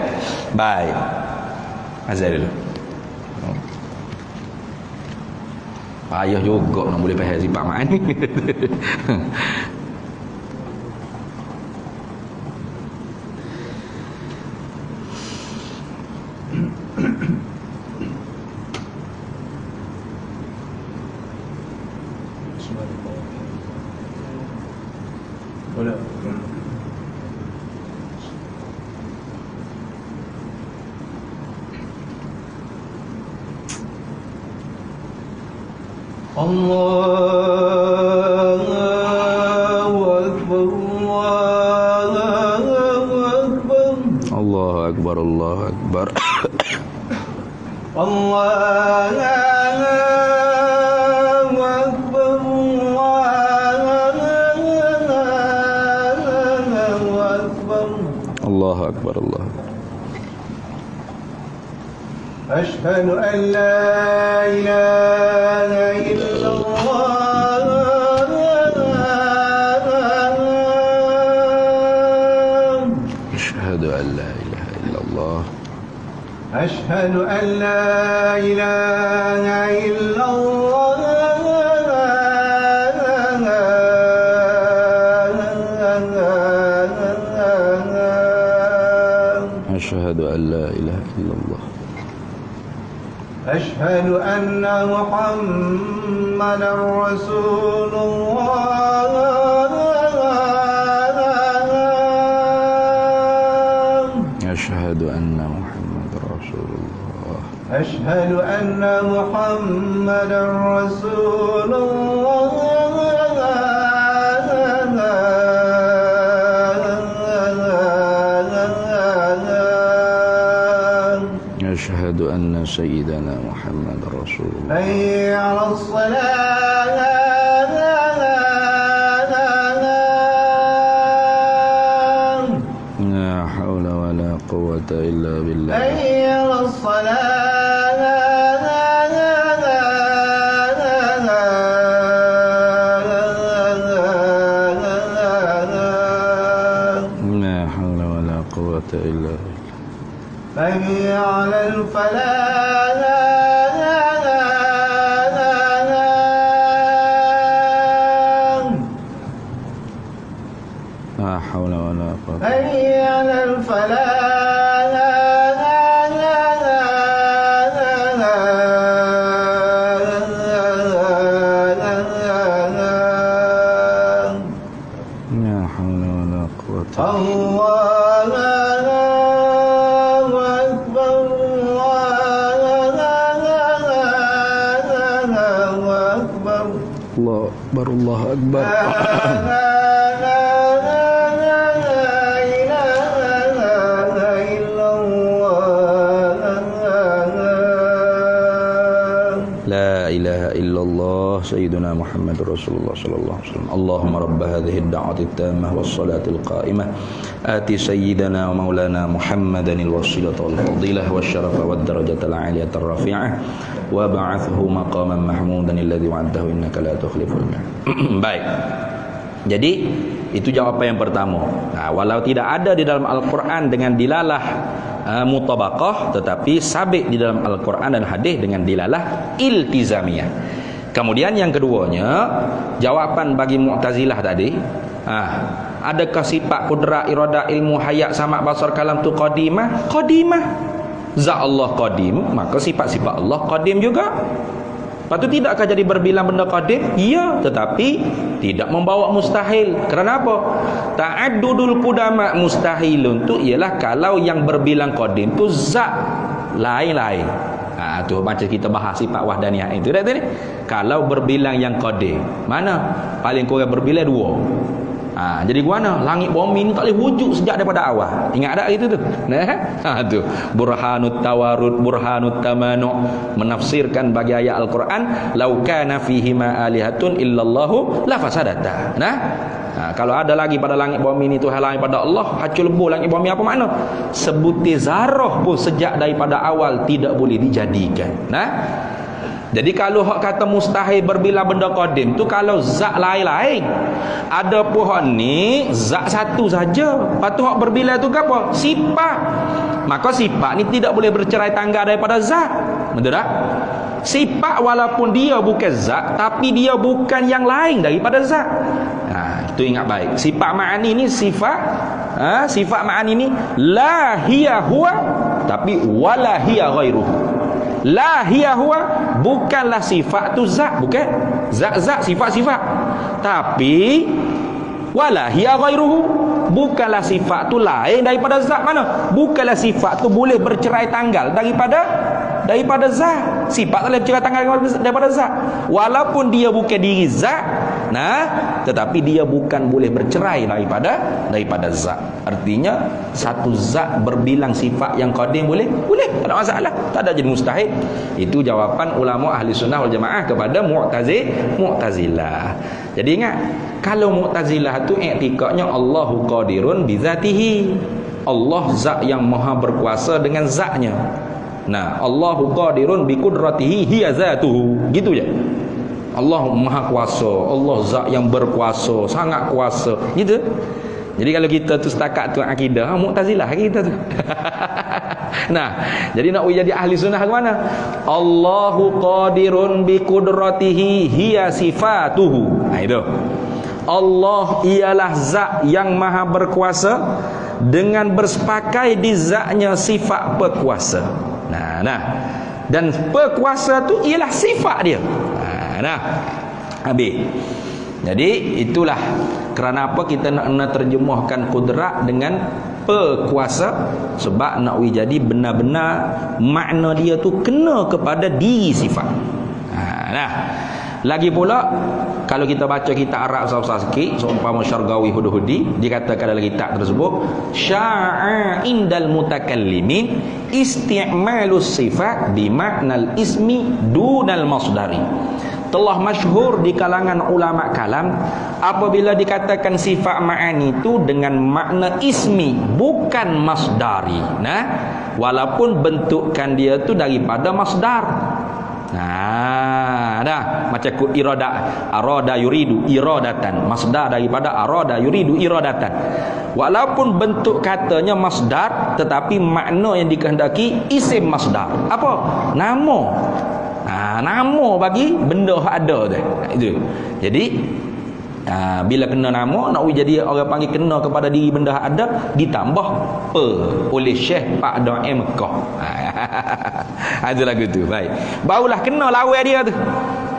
Baik. Azal dulu. Payah juga nak boleh faham sifat mak ni. Boleh. Allahu Akbar, Allahu Akbar, Allahu Akbar. Allahu Akbar, Allahu Akbar, Allah. Ashhadu an la ilaha illallah. Ashhadu an la ilaha illallah. Ashhadu an la ilaha illallah. Ashhadu an la ilaha illallah. أشهد أن محمدا رسول الله. أشهد أن محمدا رسول الله. أشهد أن محمدا رسول الله. أشهد أن سيدنا محمد رسول الله. حي على الصلاة. لا حول ولا قوة إلا بالله. حي على الصلاة. لا حول ولا قوة إلا بالله. حي على الفلاح. لا حول ولا قوة. حي على الفلاح. لا حول ولا قوة. الله أكبر، الله أكبر، الله أكبر، الله أكبر. لا إله إلا الله سيدنا محمد رسول الله صلى الله عليه وسلم. اللهم رب هذه الدعوة التامة والصلاة القائمة آتي سيدنا ومولانا محمدا الوسيلة والفضيلة والشرف والدرجة العالية الرفيعة وابعثه مقاما محمودا الذي وعده إنك لا تخلف الميعاد. Baik. Jadi itu jawapan yang pertama. Nah, walau tidak ada di dalam Al-Quran dengan dilalah mutabaqah, tetapi sabit di dalam Al-Quran dan hadis dengan dilalah iltizamiyah. Kemudian yang keduanya, jawapan bagi Mu'tazilah tadi, adakah sifat kudrat, iradah, ilmu, hayat, sama', basar, kalam tu qadimah? Qadimah. Zat Allah qadim, maka sifat-sifat Allah qadim juga. Lepas tu tidakkah jadi berbilang benda qadim? Ya, tetapi tidak membawa mustahil. Kerana apa? Ta'addudul qudama mustahilun tu ialah kalau yang berbilang qadim tu zat lain-lain. Tu macam kita bahas sifat wahdaniyah itu dah tadi. Kalau berbilang yang qadim, mana? Paling kurang berbilang dua. Jadi gimana? Langit bumi ni tak boleh wujud sejak daripada awal. Ingat tak itu tu? Tu burhanut tawarud, burhanut tamanu, menafsirkan bagi ayat Al-Quran, lau kana fihi ma alihatun illallahu la fasadata. Kalau ada lagi pada langit bumi ni Tuhan lain pada Allah, hacul lebur langit bumi apa makna? Sebutir zarah pun sejak daripada awal tidak boleh dijadikan. Jadi kalau hak kata mustahil berbilang benda qadim tu kalau zat lain-lain. Ada pun hak ni zat satu saja. Lepas tu hak berbilang tu apa? Sifat. Maka sifat ni tidak boleh bercerai tanggal daripada zat. Betul tak? Sifat walaupun dia bukan zat, tapi dia bukan yang lain daripada zat. Itu ingat baik. Sifat ma'ani ni sifat sifat ma'ani ni la hiya huwa, tapi wala hiya ghairuhu. La hiya huwa, bukanlah sifat tu zat, bukan zat-zat sifat-sifat, tapi wala hiya ghairuhu, bukanlah sifat tu lain daripada zat. Mana? Bukanlah sifat tu boleh bercerai tanggal daripada zat. Sifat tak boleh bercerai tanggal daripada zat. Walaupun dia bukan diri zat, tetapi dia bukan boleh bercerai daripada zat. Artinya satu zat berbilang sifat yang qadim boleh, tak ada masalah, tak ada jadi mustahil. Itu jawapan ulama ahli sunnah wal jamaah kepada Mu'tazilah. Jadi ingat, kalau Mu'tazilah tu i'tikadnya Allahu qadirun bi zatihi, Allah zat yang maha berkuasa dengan zatnya. Allahu qadirun bi qudratihi hiya zatuhu, gitu je. Allah maha kuasa, Allah zat yang berkuasa, sangat kuasa, gitu. Jadi kalau kita tu setakat tu akidah Mu'tazilah kita tu. Jadi nak jadi ahli sunnah ke mana? Allahu qadirun bi qudratihi hiya sifatuhu. Itu. Allah ialah zat yang maha berkuasa dengan bersepakai di zatnya sifat berkuasa. Dan berkuasa tu ialah sifat dia. Habis. Jadi itulah kerana apa kita nak terjemahkan kudrat dengan berkuasa, sebab nak jadi benar-benar makna dia tu kena kepada diri sifat. Lagi pula kalau kita baca kitab Arab besar-besar sikit, seumpama Syargawi Hudhudi, dikatakan dalam kitab tersebut, sya'a indal mutakallimin isti'malus sifat bi ma'nal ismi dunal masdari. Telah masyhur di kalangan ulama kalam apabila dikatakan sifat ma'ani itu dengan makna ismi, bukan masdari. Walaupun bentukan dia tu daripada masdar. Macam ku arada yuridu iradatan, masdar daripada arada yuridu iradatan. Walaupun bentuk katanya masdar, tetapi makna yang dikehendaki isim masdar. Apa? Nama. Nama bagi benda ada tu. Itu. Jadi bila kena nama, nak jadi orang panggil kena kepada diri benda ada, ditambah oleh Syekh Pak Da'i Mekah. Itu lagu tu. Baik. Barulah kena lawan dia tu.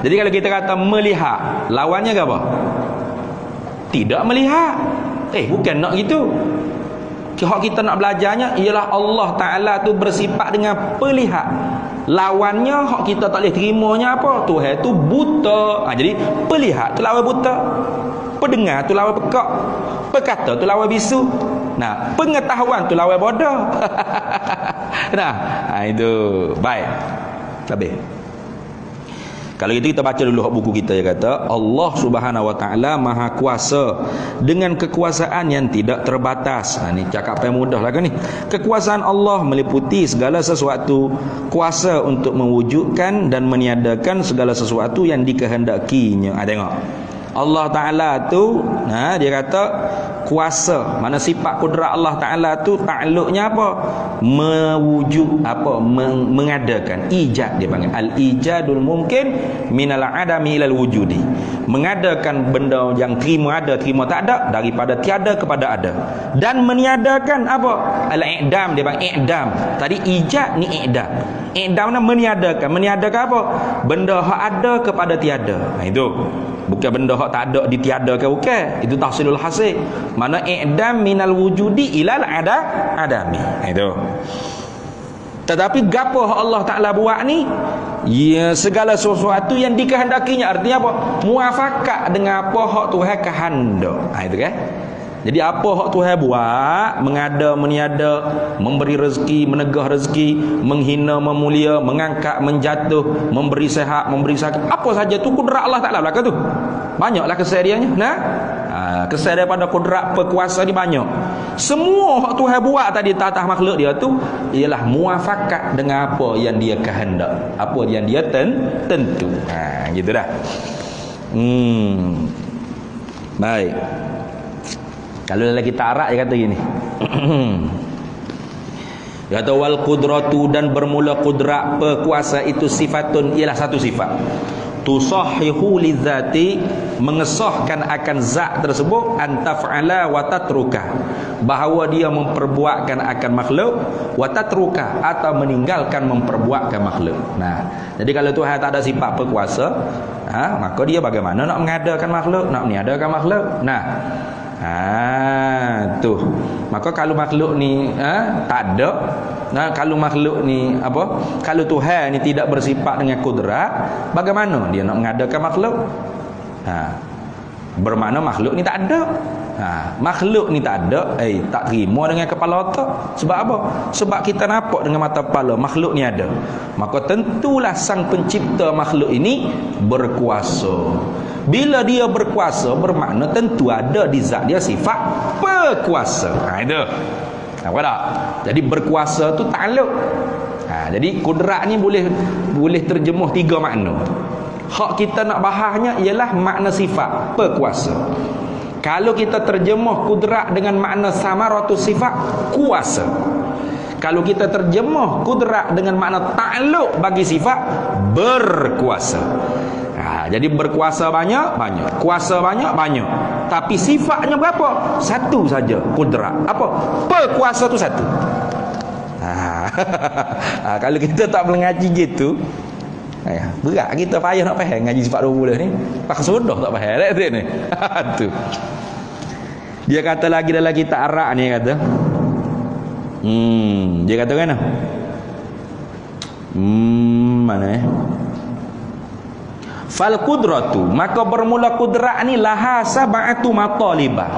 Jadi kalau kita kata melihat, lawannya ke apa? Tidak melihat. Bukan nak gitu. Hak kita nak belajarnya ialah Allah Ta'ala tu bersifat dengan pelihat. Lawannya hak kita tak boleh terimanya apa? Tuhan tu buta. Jadi pelihat tu lawan buta, pendengar tu lawan pekak, perkata tu lawan bisu, pengetahuan tu lawan bodoh. Itu baik. Habis. Kalau itu kita baca dulu buku kita, yang kata Allah Subhanahu Wa Taala Maha Kuasa dengan kekuasaan yang tidak terbatas. Ni cakap yang mudah lah kan ni. Kekuasaan Allah meliputi segala sesuatu, kuasa untuk mewujudkan dan meniadakan segala sesuatu yang dikehendakinya. Tengok. Allah Ta'ala tu dia kata kuasa. Mana sifat kudrat Allah Ta'ala tu takluknya apa? Mewujud apa? Mengadakan. Ijad dia panggil. Al-ijadul mungkin minal adami ilal wujudi. Mengadakan benda yang terima ada, terima tak ada, daripada tiada kepada ada. Dan meniadakan apa? Al-i'dam dia panggil i'dam. Tadi ijad ni i'dam. I'dam nak meniadakan. Meniadakan apa? Benda hak ada kepada tiada. Itu. Bukan benda hak tak ada ditiadakan, bukan. Itu tahsilul hasil. Mana i'dam minal wujudi ilal adami. Itu. Tetapi gapo Allah Ta'ala buat ni Ya, segala sesuatu yang dikehendakinya. Artinya apa? Muafakat dengan apa hak Tuhan kehendak. Itu kan. Jadi apa hak Tuhan buat, mengada, meniada, memberi rezeki, menegah rezeki, menghina, memulia, mengangkat, menjatuh, memberi sehat, memberi sakit, apa saja tu kudrat Allah Ta'ala belakang tu. Banyaklah kesal dia. Nah, kesal daripada kudrat berkuasa ni banyak. Semua hak Tuhan buat tadi atas makhluk dia tu ialah muafakat dengan apa yang dia kehendak, apa yang dia tentu. Gitu dah. Baik. Kalau dalam kitab Arab dia kata gini. Dia kata wal qudratu, dan bermula kudrat berkuasa itu sifatun, ialah satu sifat. Tusahihu lidzati, mengesahkan akan zat tersebut, antaf'ala wa tatruka, bahawa dia memperbuatkan akan makhluk, wa tatruka, atau meninggalkan memperbuatkan makhluk. Nah, jadi kalau Tuhan tak ada sifat berkuasa, maka dia bagaimana nak mengadakan makhluk, nak meniadakan makhluk? Nah, tuh. Maka kalau makhluk ni tak ada, kalau makhluk ni apa? Kalau Tuhan ni tidak bersifat dengan kudrat, bagaimana dia nak mengadakan makhluk? Bermakna makhluk ni tak ada. Makhluk ni tak ada, tak terima dengan kepala otak. Sebab apa? Sebab kita nampak dengan mata kepala makhluk ni ada. Maka tentulah sang pencipta makhluk ini berkuasa. Bila dia berkuasa, bermakna tentu ada di zat dia sifat berkuasa. Itu. Nampak tak? Jadi berkuasa tu takluk. Jadi kudrat ni boleh terjemuh 3 makna. Hak kita nak bahasnya ialah makna sifat berkuasa. Kalau kita terjemuh kudrat dengan makna samaratus sifat, kuasa. Kalau kita terjemuh kudrat dengan makna takluk bagi sifat, berkuasa. Jadi berkuasa banyak, kuasa banyak. Tapi sifatnya berapa? Satu saja, kudrat. Apa? Berkuasa tu satu. Kalau kita tak boleh ngaji gitu, berat kita payah nak faham ngaji sifat 20 ni. Pakai sudah tak faham dah ni. Tu. Dia kata lagi dalam kitab Arab ni, kata. Dia kata kan? Mana fal kudratu, maka bermula kudrat ni laha sab'atu matalibah.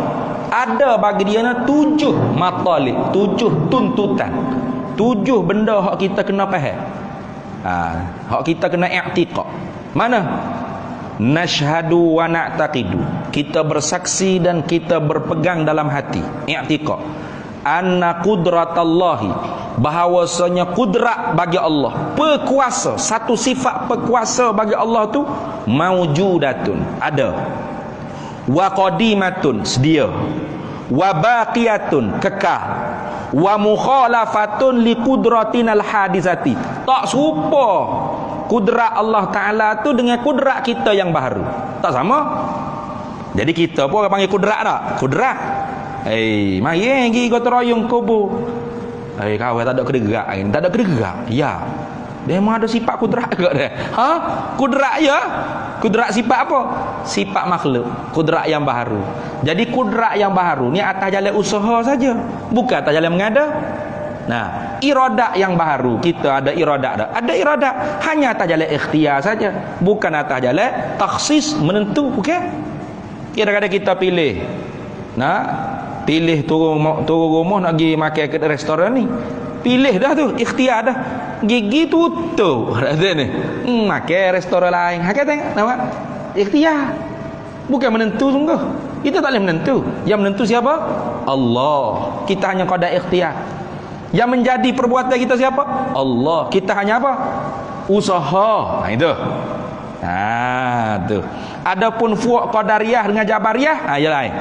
Ada bagi dia 7 matalib, 7 tuntutan, 7 benda hak kita kena faham. Hak kita kena i'tiqad. Mana? Nashhadu wa na'taqidu, kita bersaksi dan kita berpegang dalam hati, i'tiqad. Anna qudratallahi, bahawasanya kudrat bagi Allah, berkuasa, satu sifat berkuasa bagi Allah tu maujudatun, ada, wa qadimatun, sedia, wa baqiyatun, kekal, wa mukhalafatun li qudratinal hadisati, tak serupa kudrat Allah Ta'ala tu dengan kudrat kita yang baru, tak sama. Jadi kita pun orang panggil kudrat tak? Kudrat. Mari pergi gotong royong kubur. Kawan tak ada kederak ni, tak ada kederak. Ya. Dia memang ada sifat kudrat ke dia? Kudrat ya. Kudrat sifat apa? Sifat makhluk, kudrat yang baru. Jadi kudrat yang baru ni atas jalan usaha saja, bukan atas jalan mengada. Nah, iradat yang baru, kita ada iradat dah. Ada iradat hanya atas jalan ikhtiar saja, bukan atas jalan takhsis menentu, bukan. Kadang-kadang kita pilih. Pilih turun rumah nak pergi makan ke restoran ni. Pilih dah tu, ikhtiar dah. Gigi tutup. Kata ni. Makan restoran lain. Kata tengok, nampak? Ikhtiar. Bukan menentu sungguh. Kita tak boleh menentu. Yang menentu siapa? Allah. Kita hanya qada ikhtiar. Yang menjadi perbuatan kita siapa? Allah. Kita hanya apa? Usaha. Itu. Tu. Adapun fuq qadariyah dengan jabariyah, ya lain.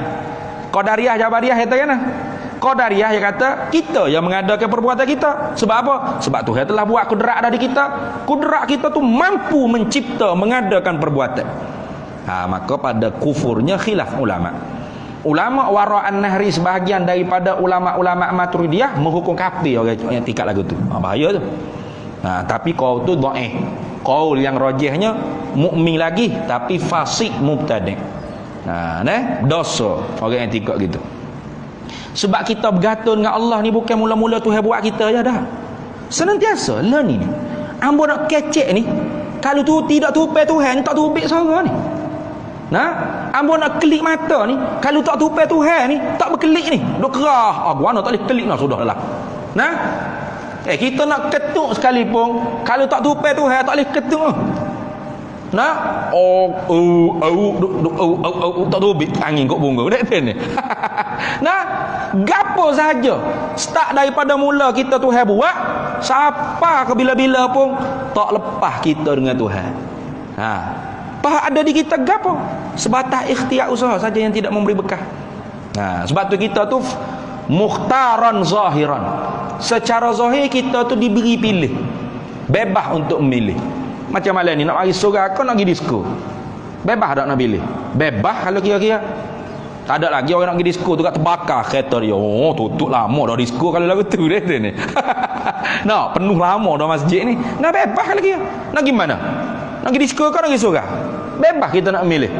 Qadariyah Jabariyah kata kan? Qadariyah dia kata kita yang mengadakan perbuatan kita. Sebab apa? Sebab Tuhan telah buat kudrat dari kita. Kudrat kita tu mampu mencipta, mengadakan perbuatan. Maka pada kufurnya khilaf ulama. Ulama wara'an nahri, sebahagian daripada ulama-ulama Maturidiyah menghukum kafir orang yang tikat lagu tu. Bahaya tu. Tapi qaul tu dhaif. Qaul yang rajihnya mukmin lagi tapi fasik mubtadi'. Dosa orang yang tikak gitu. Sebab kita bergantung dengan Allah ni bukan mula-mula Tuhan buat kita je dah. Senantiasa lah ni. Ambo nak kecek ni, Kalau tu tidak tupai Tuhan, tak tubik sorang ni. Nah, ambo nak kelip mata ni, kalau tak tupai Tuhan ni, tak berkelip ni. Duk kerah. Gua tak boleh kelip dah sudahlah. Nah. Kita nak ketuk sekalipun, kalau tak tupai Tuhan tak boleh ketuk. Nah, tak tubik angin kok bunga dak ni. Nah, gapo saja start daripada mula kita Tuhan buat, siapa ke bila-bila pun tak lepas kita dengan Tuhan. Apa ada di kita gapo? Sebatas ikhtiar usaha saja yang tidak memberi bekah. Sebab tu kita tu mukhtaran zahiran. Secara zahir kita tu diberi pilih. Bebas untuk memilih. Macam malam ni nak pergi surga kau nak pergi disko. Bebas tak nak pilih? Bebas kalau kira-kira. Tak ada lagi orang nak pergi disko tu kat terbakar kereta dia. Oh, tutup lama dah disko kalau lagu tu dia ni. Nah, penuh lama dah masjid ni. Nak bebas kalau kira. Nak gimana? Nak pergi disko kau nak pergi surga. Bebas kita nak memilih.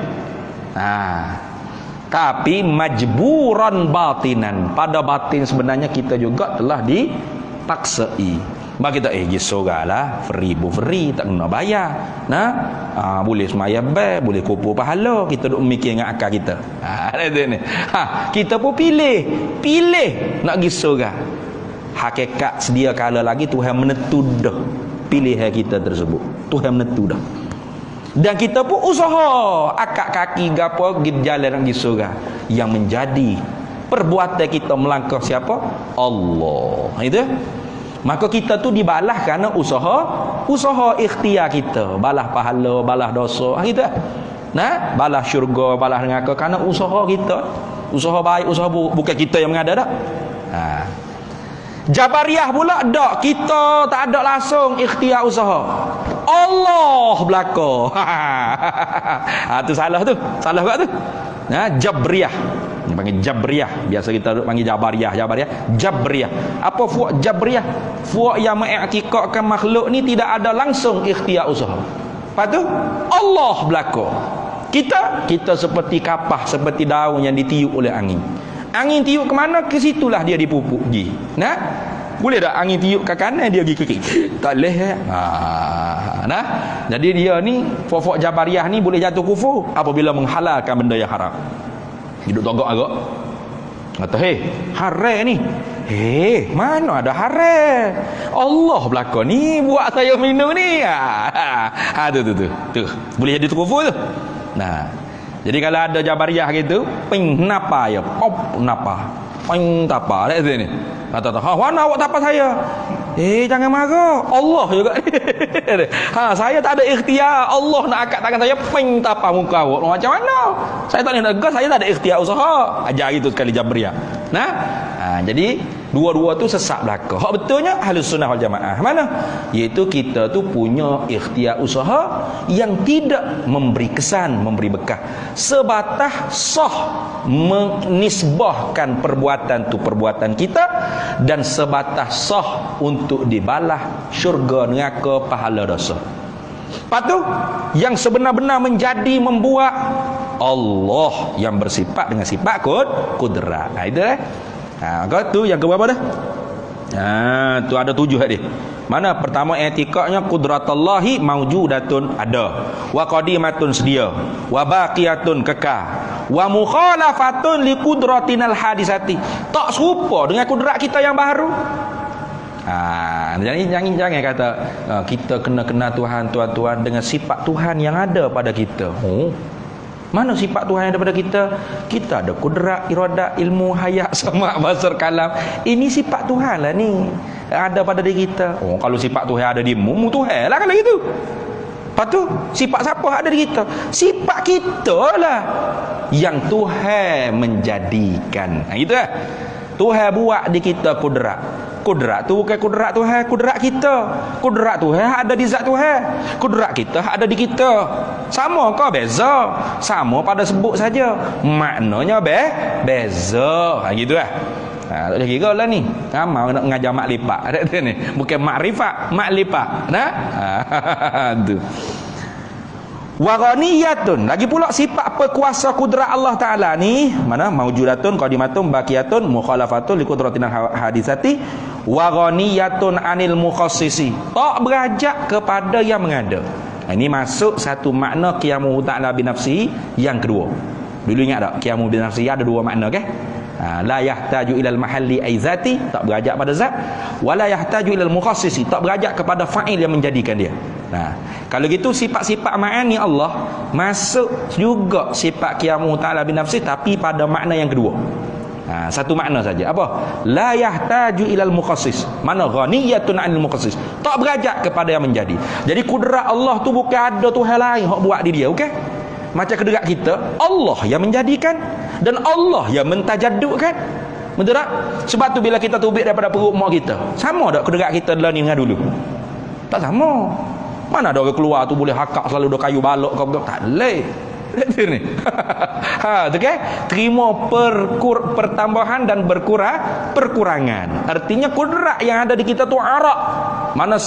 Tapi majburan batinan, pada batin sebenarnya kita juga telah dipaksai. Bagi kita pergi surga lah, free tak kena bayar. Boleh semaya boleh kumpul pahala, kita duk mikir dengan akal kita. Kita pun pilih nak pergi surga. Hakikat sedia kala lagi Tuhan menentu dah pilihan kita tersebut. Tuhan menentu dah. Dan kita pun usaha akak kaki gapo jalan nak pergi surga. Yang menjadi perbuatan kita melangkah siapa? Allah. Itu. Maka kita tu dibalas kerana usaha ikhtiar kita, balas pahala, balas dosa. Gitu. Balas syurga, balas neraka kerana usaha kita. Usaha baik, usaha buruk, bukan kita yang mengada dak. Jabariyah pula dak, kita tak ada langsung ikhtiar usaha. Allah belaka. Tu salah tu. Salah kat tu. Jabriyah. Dia panggil Jabriyah. Biasa kita panggil Jabariyah. Jabriyah. Apa fuak Jabriyah? Fuak yang mengiktikadkan makhluk ni tidak ada langsung ikhtiar usaha. Lepas tu Allah belaka. Kita seperti kapah, seperti daun yang ditiup oleh angin. Angin tiup ke mana, ke situlah dia dipupuk pergi. Boleh tak angin tiup ke kanan dia pergi ke kiri? Tak boleh. Jadi dia ni fofok Jabariyah ni boleh jatuh kufur apabila menghalalkan benda yang haram. Hidup togok agak. Kata, haram ni. Mana ada haram? Allah belaka ni buat saya minum ni. Tu. Boleh jadi kufur tu. Jadi kalau ada Jabariyah gitu, ping napa ya? Napa. Ping tapa dak sini. Kata, mana awak tapa saya? Jangan marah. Allah juga. Saya tak ada ikhtiar. Allah nak angkat tangan saya, ping tapa muka awak. Macam mana? Saya tak boleh nak gas, saya tak ada ikhtiar usaha. Ajar gitu sekali Jabariyah. Jadi dua-dua tu sesat belaka. Hak betulnya Ahlus Sunnah wal Jamaah mana? Iaitu kita tu punya ikhtiar usaha yang tidak memberi kesan, memberi bekah. Sebatas sah menisbahkan perbuatan tu perbuatan kita, dan sebatas sah untuk dibalas syurga, neraka, pahala dosa. Lepas tu yang sebenar-benar menjadi membuat Allah yang bersifat dengan sifat kudrat. Itu kau tu yang keberapa dah? Tu ada 7 hadis. Mana pertama i'tikadnya qudratullahi maujudatun, ada, wa qadimatun sedia, wa baqiyatun kekal, wa mukhalafatun li qudratinal hadisati, tak serupa dengan kudrat kita yang baru. Jangan kata kita kena kenal Tuhan dengan sifat Tuhan yang ada pada kita. Mana sifat Tuhan yang ada pada kita? Kita ada kudrat, iradat, ilmu, hayat, sama, basar, kalam. Ini sifat Tuhan lah ni, ada pada diri kita. Kalau sifat Tuhan ada di mu Tuhan lah kalau gitu. Lepas tu sifat siapa ada di kita? Sifat kita lah yang Tuhan menjadikan. Gitu lah. Tuhan buat di kita kudrat. Kudrat tu bukan kudrat Tuhan, kudrat kita. Kudrat Tuhan ada di zat Tuhan, kudrat kita ada di kita. Sama ke beza? Sama pada sebut saja, maknanya beza. Gitu lah. Tak boleh kira lah ni. Mau nak mengajar makrifat ni. Bukan makrifat, makrifat. Tu. Wa ghaniyatun, lagi pula sifat perkuasa kudrat Allah Taala ni, mana maujudatun, qadimatun, baqiyatun, mukhalafatun li qudratina hadisati, wa ghaniyatun anil mukhassisi, tak berajak kepada yang mengada. Ini masuk satu makna qiyamuhu ta'ala binafsihi yang kedua. Dulu ingat tak? Qiyamuhu binafsihi ada dua makna kan? La yahtaju ilal mahalli ay zati, tak berajak pada zat, wala yahtaju ilal mukhassisi, tak berajak kepada fa'il yang menjadikan dia. Kalau gitu sifat-sifat ma'ani Allah masuk juga sifat qiyamuhu ta'ala binafsihi, tapi pada makna yang kedua. Satu makna saja. Apa? La yahtaju ilal mukhassis. Mana ghaniyatun 'anil mukhassis. Tak berajak kepada yang menjadi. Jadi kudrat Allah tu bukan ada Tuhan lain hak buat di dia, okey? Macam kudrat kita, Allah yang menjadikan dan Allah yang mentajadudkan. Betul tak? Sebab tu bila kita tubik daripada perut mak kita, sama tak kudrat kita dalam ni dengan dulu? Tak sama. Mana ada orang keluar tu boleh hakak selalu ada kayu balok kau tak boleh. Ni. Tu kan? Terima pertambahan dan perkurangan. Artinya kudrat yang ada di kita tu arak. Mana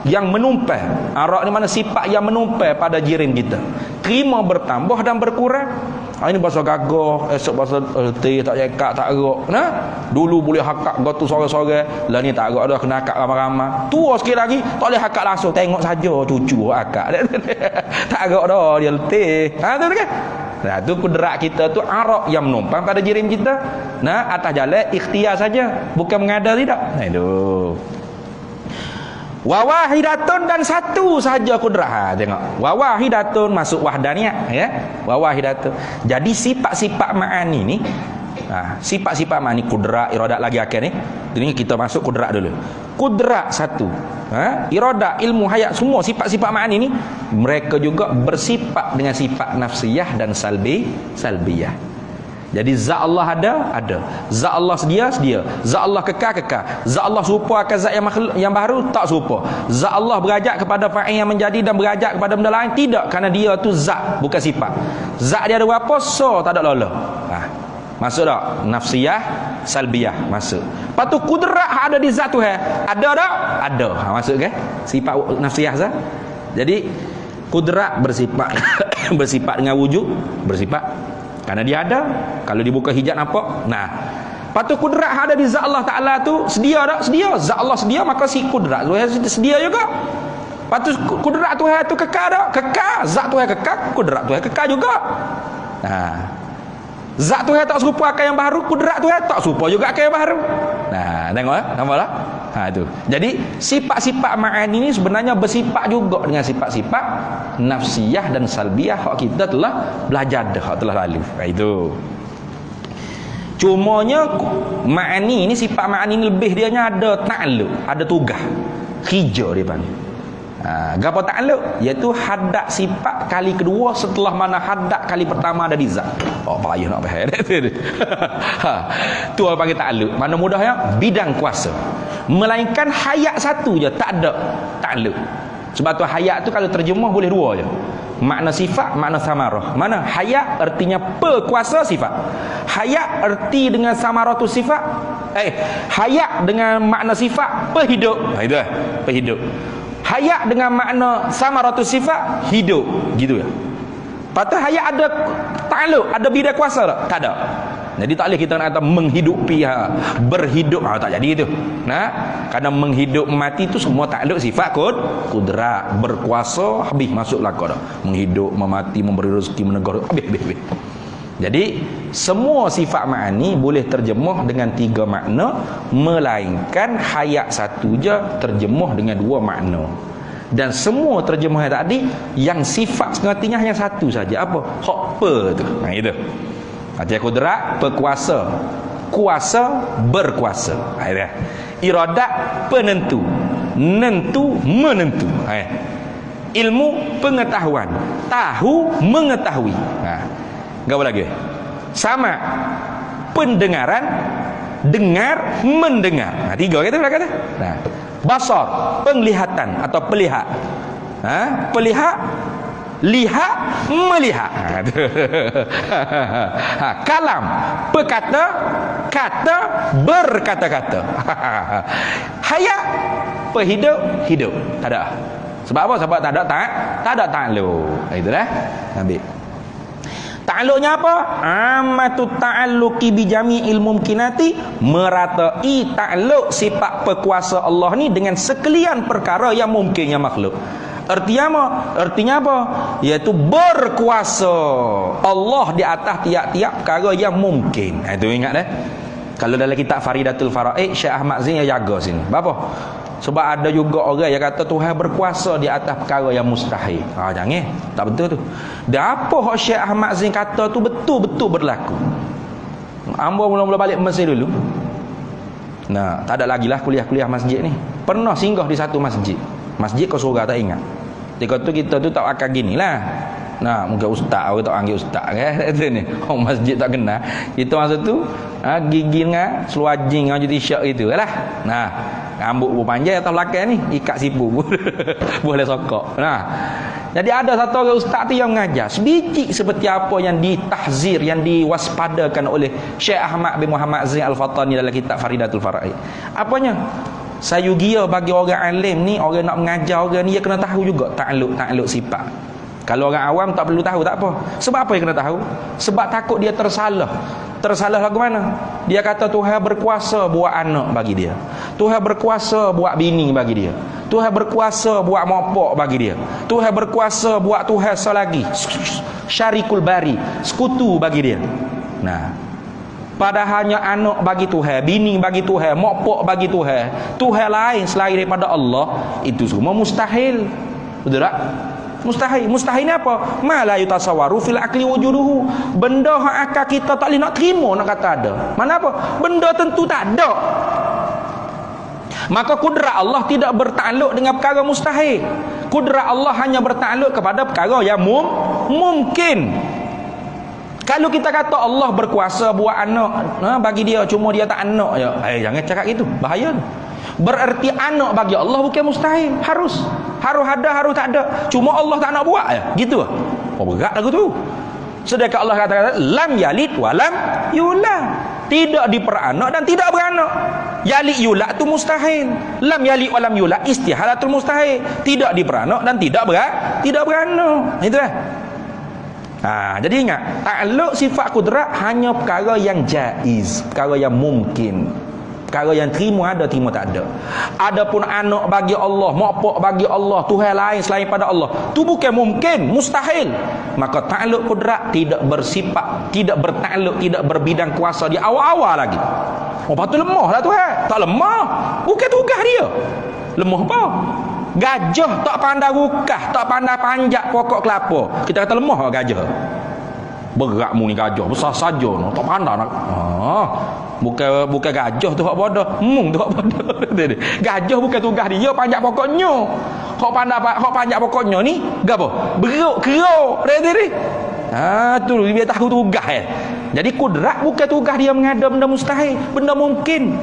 yang menumpah. Arak ni mana sifat yang menumpah pada jirin kita. Terima bertambah dan berkurang. Ini bahasa gagah, esok bahasa letih, tak cekak, tak gerak. Dulu boleh hakak gotu sore-sore, lah ni tak gerak dah, kena hakak ramai-ramai. Tua sikit lagi, tak boleh hakak langsung, tengok saja cucu hakak. Tak gerak dah, dia letih. Tu kan? Tu kudrat kita tu arak yang menumpang pada jirim kita. Atas jalan ikhtiar saja, bukan mengada tidak. Itu. Wa wahidatun, dan satu saja kudrat. Tengok. Wa wahidatun masuk wahdaniyah, ya. Wa wahidatun. Jadi sifat-sifat ma'ani ni, sifat-sifat ma'ani kudrat, iradat lagi akhir ni. Ini kita masuk kudrat dulu. Kudrat satu. Iradat, ilmu, hayat, semua sifat-sifat ma'ani ni mereka juga bersifat dengan sifat nafsiyah dan salbiyah. Jadi zat Allah ada. Zat Allah sedia. Zat Allah kekal. Zat Allah serupa akan zat yang baru, tak serupa. Zat Allah berajak kepada fa'il yang menjadi dan berajak kepada benda lain, tidak, kerana dia tu zat, bukan sifat. Zat dia ada berapa, so tak ada lola. Masuk tak? Nafsiyah, salbiyah masuk. Lepas tu kudrat ada di zat Tuhan. Ada tak? Ada. Masuk ke? Sifat nafsiyah sah. Jadi kudrat bersifat bersifat dengan wujud, bersifat karena dia ada. Kalau dibuka hijab nampak. Lepas tu kudrat ada di zat Allah Ta'ala tu sedia tak? Sedia. Zat Allah sedia, maka si kudrat Tuhan sedia juga. Lepas tu kudrat Tuhan tu kekal tak? Kekal. Zat Tuhan kekal, kudrat Tuhan kekal juga. Zat Tuhan tak serupa akan yang baru, kudrat Tuhan tak serupa juga akan yang baru. Tengok nampak tak? Tu. Jadi sifat-sifat ma'ani ni sebenarnya bersifat juga dengan sifat-sifat nafsiyah dan salbiyah hak kita telah belajar dah, hak telah lalu. Itu. Cumanya ma'ani ni, sifat ma'ani ni lebih dia ada ta'alluq, ada tugas. Kerja dia panggil. Gapo ta'alluq? Iaitu hadat sifat kali kedua setelah mana hadat kali pertama ada di zat. Payah nak faham. Tu orang panggil ta'alluq. Mana mudahnya? Bidang kuasa. Melainkan hayat satu je, tak ada ta'alluq. Sebab tu hayat tu kalau terjemah boleh dua je. Makna sifat, makna samarah. Mana hayat artinya pekuasa sifat. Hayat erti dengan samarah tu sifat. Hayat dengan makna sifat pehidup. Itu pehidup. Hayat dengan makna samaratu sifat hidup, gitu ya. Patut hayat ada ta'alluq, ada bidang kuasa tak? Tak ada. Jadi tak boleh kita nak kata menghidupi, berhidup, tak jadi itu. Kerana menghidup mati itu semua ta'alluq sifat kudrat, berkuasa, habis masuk lakar dah. Menghidup, memati, memberi rezeki, menegur, habis. Jadi semua sifat ma'ani boleh terjemuh dengan 3 makna, melainkan hayat satu je terjemuh dengan 2 makna. Dan semua terjemahan tadi yang sifat sengatinya hanya satu saja. Apa? Hak pe tu. Itu. Artinya kudrat, berkuasa. Kuasa, berkuasa. Itu. Iradat, penentu. Nentu, menentu. Ilmu, pengetahuan. Tahu, mengetahui. Apa lagi? Sama. Pendengaran, dengar, mendengar. 3 kata. Basar, penglihatan atau pelihat. Pelihat, lihat, melihat. Kalam, berkata, kata, berkata-kata. Hayat, perhidup, hidup. Tak ada. Sebab apa? Sebab tak ada ta'alluq. Itulah. Ambil. Ta'alluqnya apa? Amatu ta'alluqi bijami'il mumkinati, meratai ta'alluq sifat perkuasa Allah ni dengan sekalian perkara yang mungkinnya makhluk. Artinya apa? Iaitu berkuasa Allah di atas tiap-tiap perkara yang mungkin. Itu ingat dah. Kalau dalam kitab Faridatul Faraid, Syekh Ahmad Zain yang jaga sini. Apa? Sebab ada juga orang yang kata Tuhan berkuasa di atas perkara yang mustahil. Jangan. Tak betul tu. Dan apa hak Syekh Ahmad Zain kata tu betul-betul berlaku. Ambo mula-mula balik Mesir dulu. Nah, tak ada lagi lah kuliah-kuliah masjid ni. Pernah singgah di satu masjid. Masjid ke surga tak ingat. Ketika tu kita tu tak akan gini lah. Nah, mungkin ustaz, orang tak panggil ustaz kan. Itu ni. Orang masjid tak kenal. Kita masa tu gigi dengan seluajing dengan jadi syak itu lah. Nah, rambut pun panjang atas belakang ni, ikat sipu boleh sokok. Nah, jadi ada satu orang ustaz tu yang mengajar sebiji seperti apa yang ditahzir, yang diwaspadakan oleh Syekh Ahmad bin Muhammad Zain Al-Fatani dalam kitab Faridatul Faraid. Apanya? Sayugia bagi orang alim ni, orang nak mengajar orang ni, dia kena tahu juga takluk sifat. Kalau orang awam tak perlu tahu, tak apa. Sebab apa dia kena tahu? Sebab takut dia tersalah. Tersalah lagu mana? Dia kata Tuhan berkuasa buat anak bagi dia. Tuhan berkuasa buat bini bagi dia. Tuhan berkuasa buat mopok bagi dia. Tuhan berkuasa buat Tuhan selagi. Syarikul bari, sekutu bagi dia. Nah, padahalnya anak bagi Tuhan, bini bagi Tuhan, mopok bagi Tuhan, Tuhan lain selain daripada Allah, itu semua mustahil. Betul tak? Mustahil. Mustahil ni apa? Ma la yutasawwaru fil aqli wujuduhu. Benda hak akal kita tak boleh nak terima nak kata ada. Mana apa? Benda tentu tak ada. Maka kudrat Allah tidak bertakluk dengan perkara mustahil. Kudrat Allah hanya bertakluk kepada perkara yang mungkin. Kalau kita kata Allah berkuasa buat anak bagi dia, cuma dia tak anak je. Jangan cakap gitu. Bahaya tu. Berarti anak bagi Allah bukan mustahil. Harus ada, harus tak ada. Cuma Allah tak nak buat je. Gitu lah. Berat lagu tu. Sedangkan Allah kata lam yalid wa lam yulad. Tidak diperanak dan tidak beranak. Yalid yulad tu mustahil. Lam yalid wa lam yulad istihalatul mustahil. Tidak diperanak dan tidak beranak. Itu lah. Jadi ingat, takluk sifat kudrat hanya perkara yang jaiz, perkara yang mungkin, perkara yang terima ada, terima tak ada. Adapun anak bagi Allah, mopok bagi Allah, Tuhan lain selain pada Allah, tu bukan mungkin, mustahil. Maka takluk kudrat tidak bersifat, tidak bertakluk, tidak berbidang kuasa di awal-awal lagi. Patut lemah lah Tuhan. Tak lemah, bukan tugas dia. Lemah apa? Gajah tak pandai rukah, tak pandai panjat pokok kelapa, kita kata lemah gajah. Berat mu ni gajah, besar saja no, tak pandai nak. Bukan gajah tu hak bodoh, tu hak bodoh. Gajah bukan tugas dia panjat pokoknya. Hak panjat pokoknya ni gapo? Beruk keruk dia. Tu dia tahu tugas. Jadi kudrat bukan tugas dia mengada benda mustahil, benda mungkin.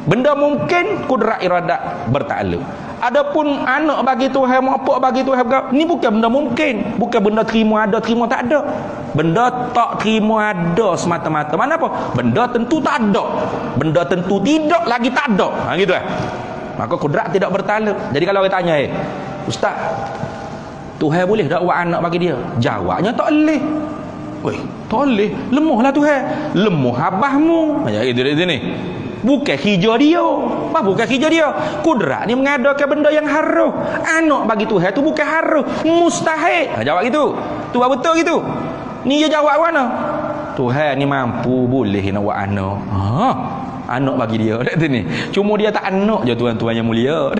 Benda mungkin kudrat iradat bertakluk. Adapun anak bagi Tuhan, mopok bagi Tuhan, ni bukan benda mungkin, bukan benda terima ada, terima tak ada. Benda tak terima ada semata-mata. Mana apa? Benda tentu tak ada. Benda tentu tidak lagi tak ada. Gitu Maka kudrat tidak bertakluk. Jadi kalau orang tanya, Ustaz, Tuhan boleh tak buat anak bagi dia? Jawabnya tak boleh. Tak boleh. Lemahlah Tuhan. Lemah abahmu. Itu ni. Bukan hijau dia. Bukan hijau dia. Kudrat ni mengadakan benda yang haruh. Anak bagi Tuhan tu bukan haruh, mustahil. Jawab gitu. Tu betul gitu. Ni dia jawab mana? Tuhan ni mampu, boleh nak buat anak. Anak bagi dia. Ni. Cuma dia tak anak je tuan-tuan yang mulia.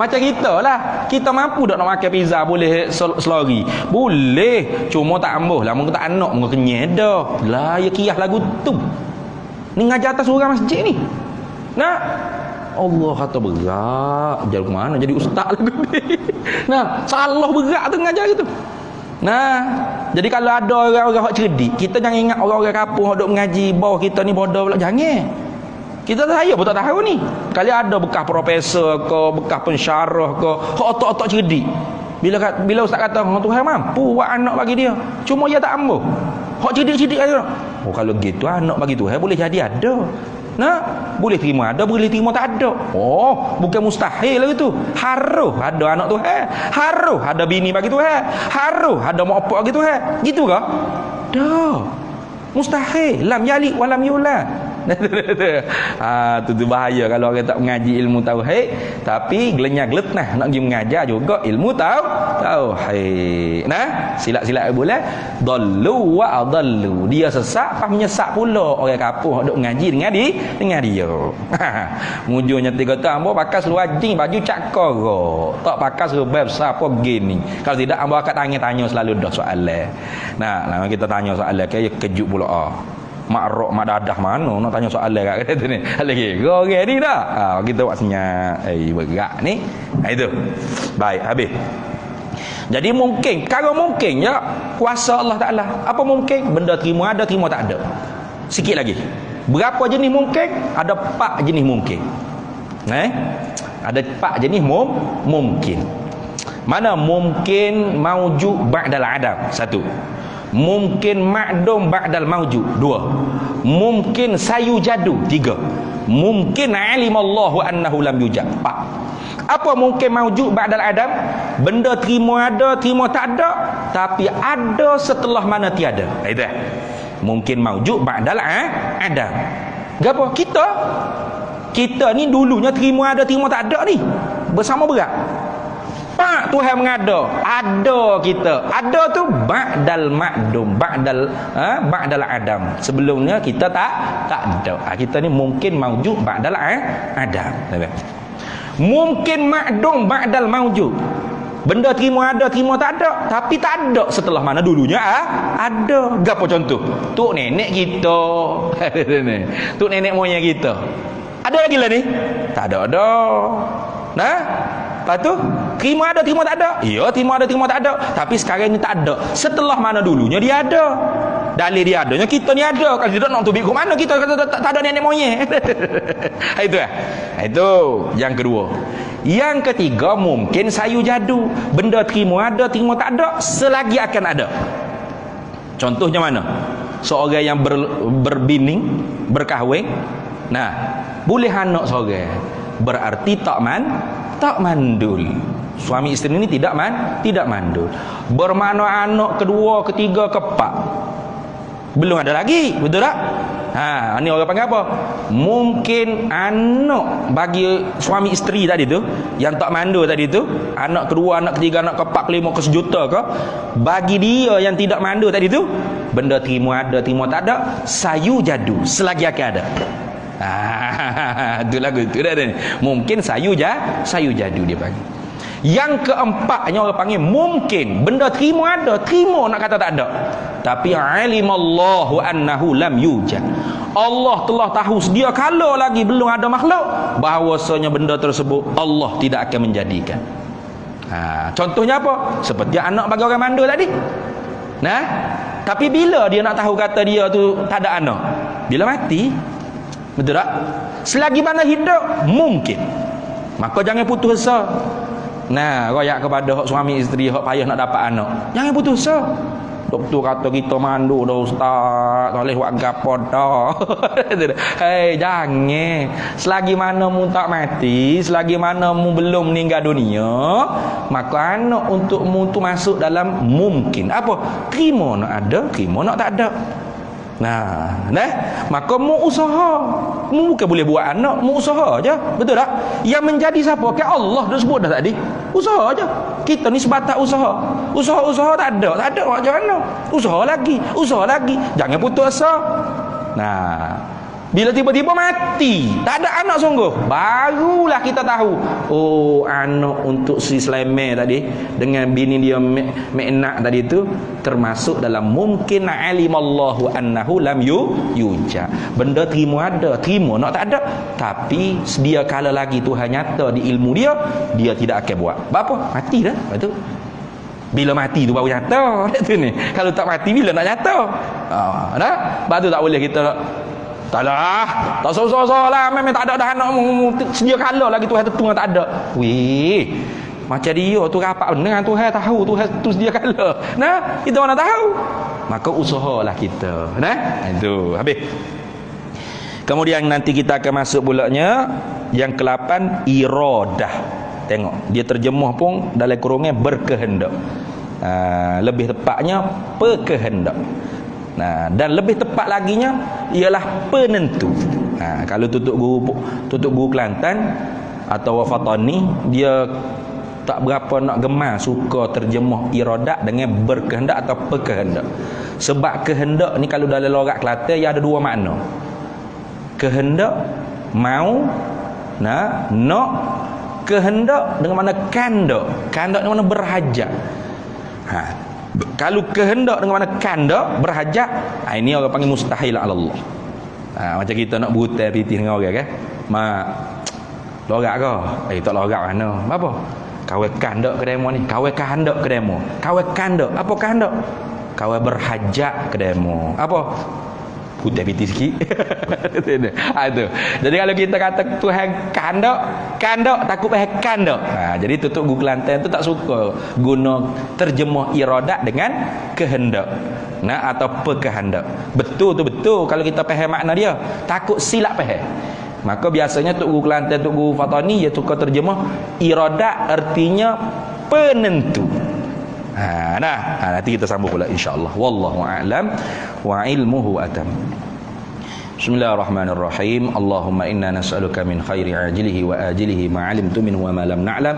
Macam kita lah. Kita mampu tak nak makan pizza, boleh selori. Boleh. Cuma tak ambuh lah. Mungkin tak anak, mungkin kenyai dah. Lah, ya kiyah lagu tu. Ni ngajar atas orang masjid ni. Nah, Allah kata berat. Jadi mana jadi ustaz lagu ni. Salah berat tu ngajar gitu. Jadi kalau ada orang-orang hak cerdik, kita jangan ingat orang-orang kampung hak duk mengaji bawah kita ni bodoh pula. Jangan. Kita saya pun tak tahu ni. Kali ada bekas profesor ke, bekas pensyarah ke, hak otak-otak cerdik. Bila ustaz kata Tuhan mampu buat anak bagi dia, cuma dia tak ambil. Hak cerdik-cerdik aja. Kalau gitu anak bagi Tuhan boleh jadi ada. Boleh terima ada, boleh terima tak ada. Bukan mustahil lah itu. Haruh ada anak Tuhan, haruh ada bini bagi Tuhan, haruh ada mak bagi Tuhan. Gitu ke? Dah. Mustahil. Lam yalid wa lam yulad. Tu bahaya kalau orang tak mengaji ilmu tauhid tapi gelenyah-geletnah nak pergi mengajar juga ilmu tauhid. Nah, silap-silap boleh dallu wa adallu. Dia sesat pas menyesat pula orang kampung duk mengaji dengan dia. Mujurnya tiga kata hamba pakai seluar jeans baju cakar tak pakai serban besar apa gini. Kalau tidak hamba akan tanya selalu dah soalan. Nah, lama kita tanya soalan kaya kejut pula mak rok mak dadah mana nak tanya soalan kat kata ni. Lagi orang ni dah. Kita buat senyap berat ni. Itu. Baik, habis. Jadi mungkin, kalau mungkin ya kuasa Allah Taala. Apa mungkin? Benda terima ada, terima tak ada. Sikit lagi. Berapa jenis mungkin? Ada 4 jenis mungkin. Ada 4 jenis mungkin. Mana mungkin maujud ba'dal adam? 1. Mungkin ma'dum ba'dal maujud. 2. Mungkin sayujadu. 3. Mungkin alimallahu annahu lam yujad. 4. Apa mungkin maujud ba'dal adam? Benda terima ada, terima tak ada, tapi ada setelah mana tiada. Itu. Mungkin maujud ba'dal adam. Gapo? Kita ni dulunya terima ada, terima tak ada ni. Bersama berat. Pak Tuhan mengada, ada kita. Ada tu ba'dal ma'dum, ba'dal adam. Sebelumnya kita tak ada. Kita ni mungkin maujud ba'dal adam. Mungkin ma'dum ba'dal maujud. Benda terima ada, terima tak ada, tapi tak ada setelah mana dulunya ada. Gapo contoh? Tok nenek kita. Tok nenek moyang kita. Ada lagi lah ni? Tak ada. Nah, lepas tu terima ada, terima tak ada. Ya, terima ada, terima tak ada, tapi sekarang ni tak ada. Setelah mana dulunya dia ada. Dalil dia adanya kita ni ada. Kalau tidak nak tubik ke mana kita kata tak ada nenek moyang. Itu Itu yang kedua. Yang ketiga mungkin sayu jadu. Benda terima ada, terima tak ada, selagi akan ada. Contohnya mana? Seorang yang berbining, berkahwin. Nah, boleh anak seorang. Berarti tak mandul. Suami isteri ini tidak mandul. Bermakna anak kedua, ketiga, keempat belum ada lagi, betul tak? Ni orang panggil apa? Mungkin anak bagi suami isteri tadi tu, yang tak mandul tadi tu, anak kedua, anak ketiga, anak keempat, kelima, ke sejuta ke, bagi dia yang tidak mandul tadi tu, benda terima ada, terima tak ada, sayu jadu, selagi akan ada. Itu lagu itu dah ni. Mungkin sayu jadu dia panggil. Yang keempatnya orang panggil mungkin benda terima ada, terima nak kata tak ada, tapi alimallahu annahu lam yujad. Allah telah tahu sedia kala lagi belum ada makhluk bahawasanya benda tersebut Allah tidak akan menjadikan. Contohnya apa? Seperti anak bagi orang mandul tadi. Nah, tapi bila dia nak tahu kata dia tu tak ada anak? Bila mati. Betul tak? Selagi mana hidup mungkin. Maka jangan putus asa. Nah, royak kepada hak suami isteri hak payah nak dapat anak. Jangan putus asa. Doktor kata kita mandu dah ustaz, tak boleh buat gapo dah. Hei, jangan. Selagi mana mu tak mati, selagi mana mu belum meninggal dunia, maka anak untuk mu tu masuk dalam mungkin. Apa? Terima nak ada, terima nak tak ada. Nah, maka mu usaha. Mu bukan boleh buat anak, mu usaha aja. Betul tak? Yang menjadi siapa? Ke Allah dah sebut dah tadi. Usaha aja. Kita ni sebatas usaha. Usaha tak ada macam mana? Usaha lagi. Jangan putus asa. Nah, bila tiba-tiba mati, tak ada anak sungguh, barulah kita tahu, oh, anak untuk si Sulaiman tadi dengan bini dia Menak tadi itu termasuk dalam mungkin alimallahu annahu lam yujad. Benda terima ada, terima nak tak ada, tapi sedia kala lagi Tuhan nyata di ilmu dia tidak akan buat. Apa? Mati dah. Betul. Bila mati tu baru nyata. Ni. Kalau tak mati bila nak nyata? Lepas tu tak boleh kita taklah, tak susah-susah lah, memang tak ada dah anak sedia kala lagi Tuhan tentu tak ada. Weh, macam dia tu rapat benar Tuhan tahu, Tuhan tu sedia kala. Nah, kita mana tahu? Maka usahalah kita. Nah, itu habis. Kemudian nanti kita akan masuk bulanya yang ke-8, iradah. Tengok, dia terjemah pun dalam kurungan berkehendak. Lebih tepatnya berkehendak. Nah, dan lebih tepat laginya ialah penentu. Kalau tutup guru Kelantan atau Wafatani, dia tak berapa nak gemar suka terjemah iradat dengan berkehendak atau berkehendak. Sebab kehendak ni kalau dalam logat Kelantan ia ada dua makna. Kehendak mau, nak, kehendak dengan mana kandak. Kandak dengan mana berhajat. Kalau kehendak dengan mana kandak berhajat, ini orang panggil mustahil ala Allah. Macam kita nak berutai piti dengan orang kan. Mak logat ke? Tak logat mana? Apa? Kawai kandak ke demo ni? Kawai kandak ke demo? Kawai kandak. Apa kandak? Kawai berhajat ke demo. Apa? Putih piti sikit. Itu. Jadi kalau kita kata Tuhan kandak takut pahal kandak. Jadi tutup guru Kelantan tu tak suka guna terjemah iradat dengan kehendak. Atau berkehendak. Betul tu betul kalau kita faham makna dia. Takut silap faham. Maka biasanya Tok Guru Kelantan, Tok Guru Fatani dia tukar terjemah iradat artinya penentu. Nanti kita sambung pula insya-Allah. Wallahu a'lam wa ilmuhu atam. Bismillahirrahmanirrahim. Allahumma inna nas'aluka min khairi ajilihi wa ajilihi ma 'alimtu minhu wa ma lam na'lam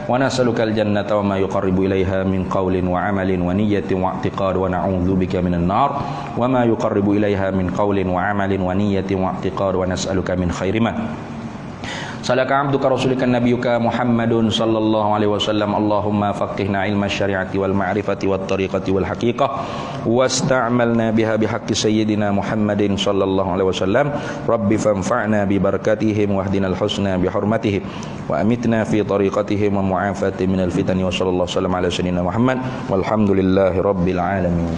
wa nas'aluka al-jannata wa ma yuqarribu ilaiha min qawlin wa 'amalin wa niyyatin wa i'tiqad wa na'udzu bika minan nar wa ma yuqarribu ilaiha min qawlin wa 'amalin wa niyyatin wa i'tiqad wa nas'aluka min khairi ma salaka 'abduka rasulika nabiyyuka Muhammadun sallallahu alaihi wasallam. Allahumma faqihna ilma syari'ati wal ma'rifati wat tariqati wal haqiqah wasta'malna biha bihaqqi sayyidina Muhammadin sallallahu alaihi wasallam. Rabbi fanfa'na bi barakatihim wahdinal husna bi hurmatihim wa amitna fi tariqatihim wa mu'afati minal fitani wa sallallahu alaihi wasallam ala sayyidina Muhammad walhamdulillahi rabbil alamin.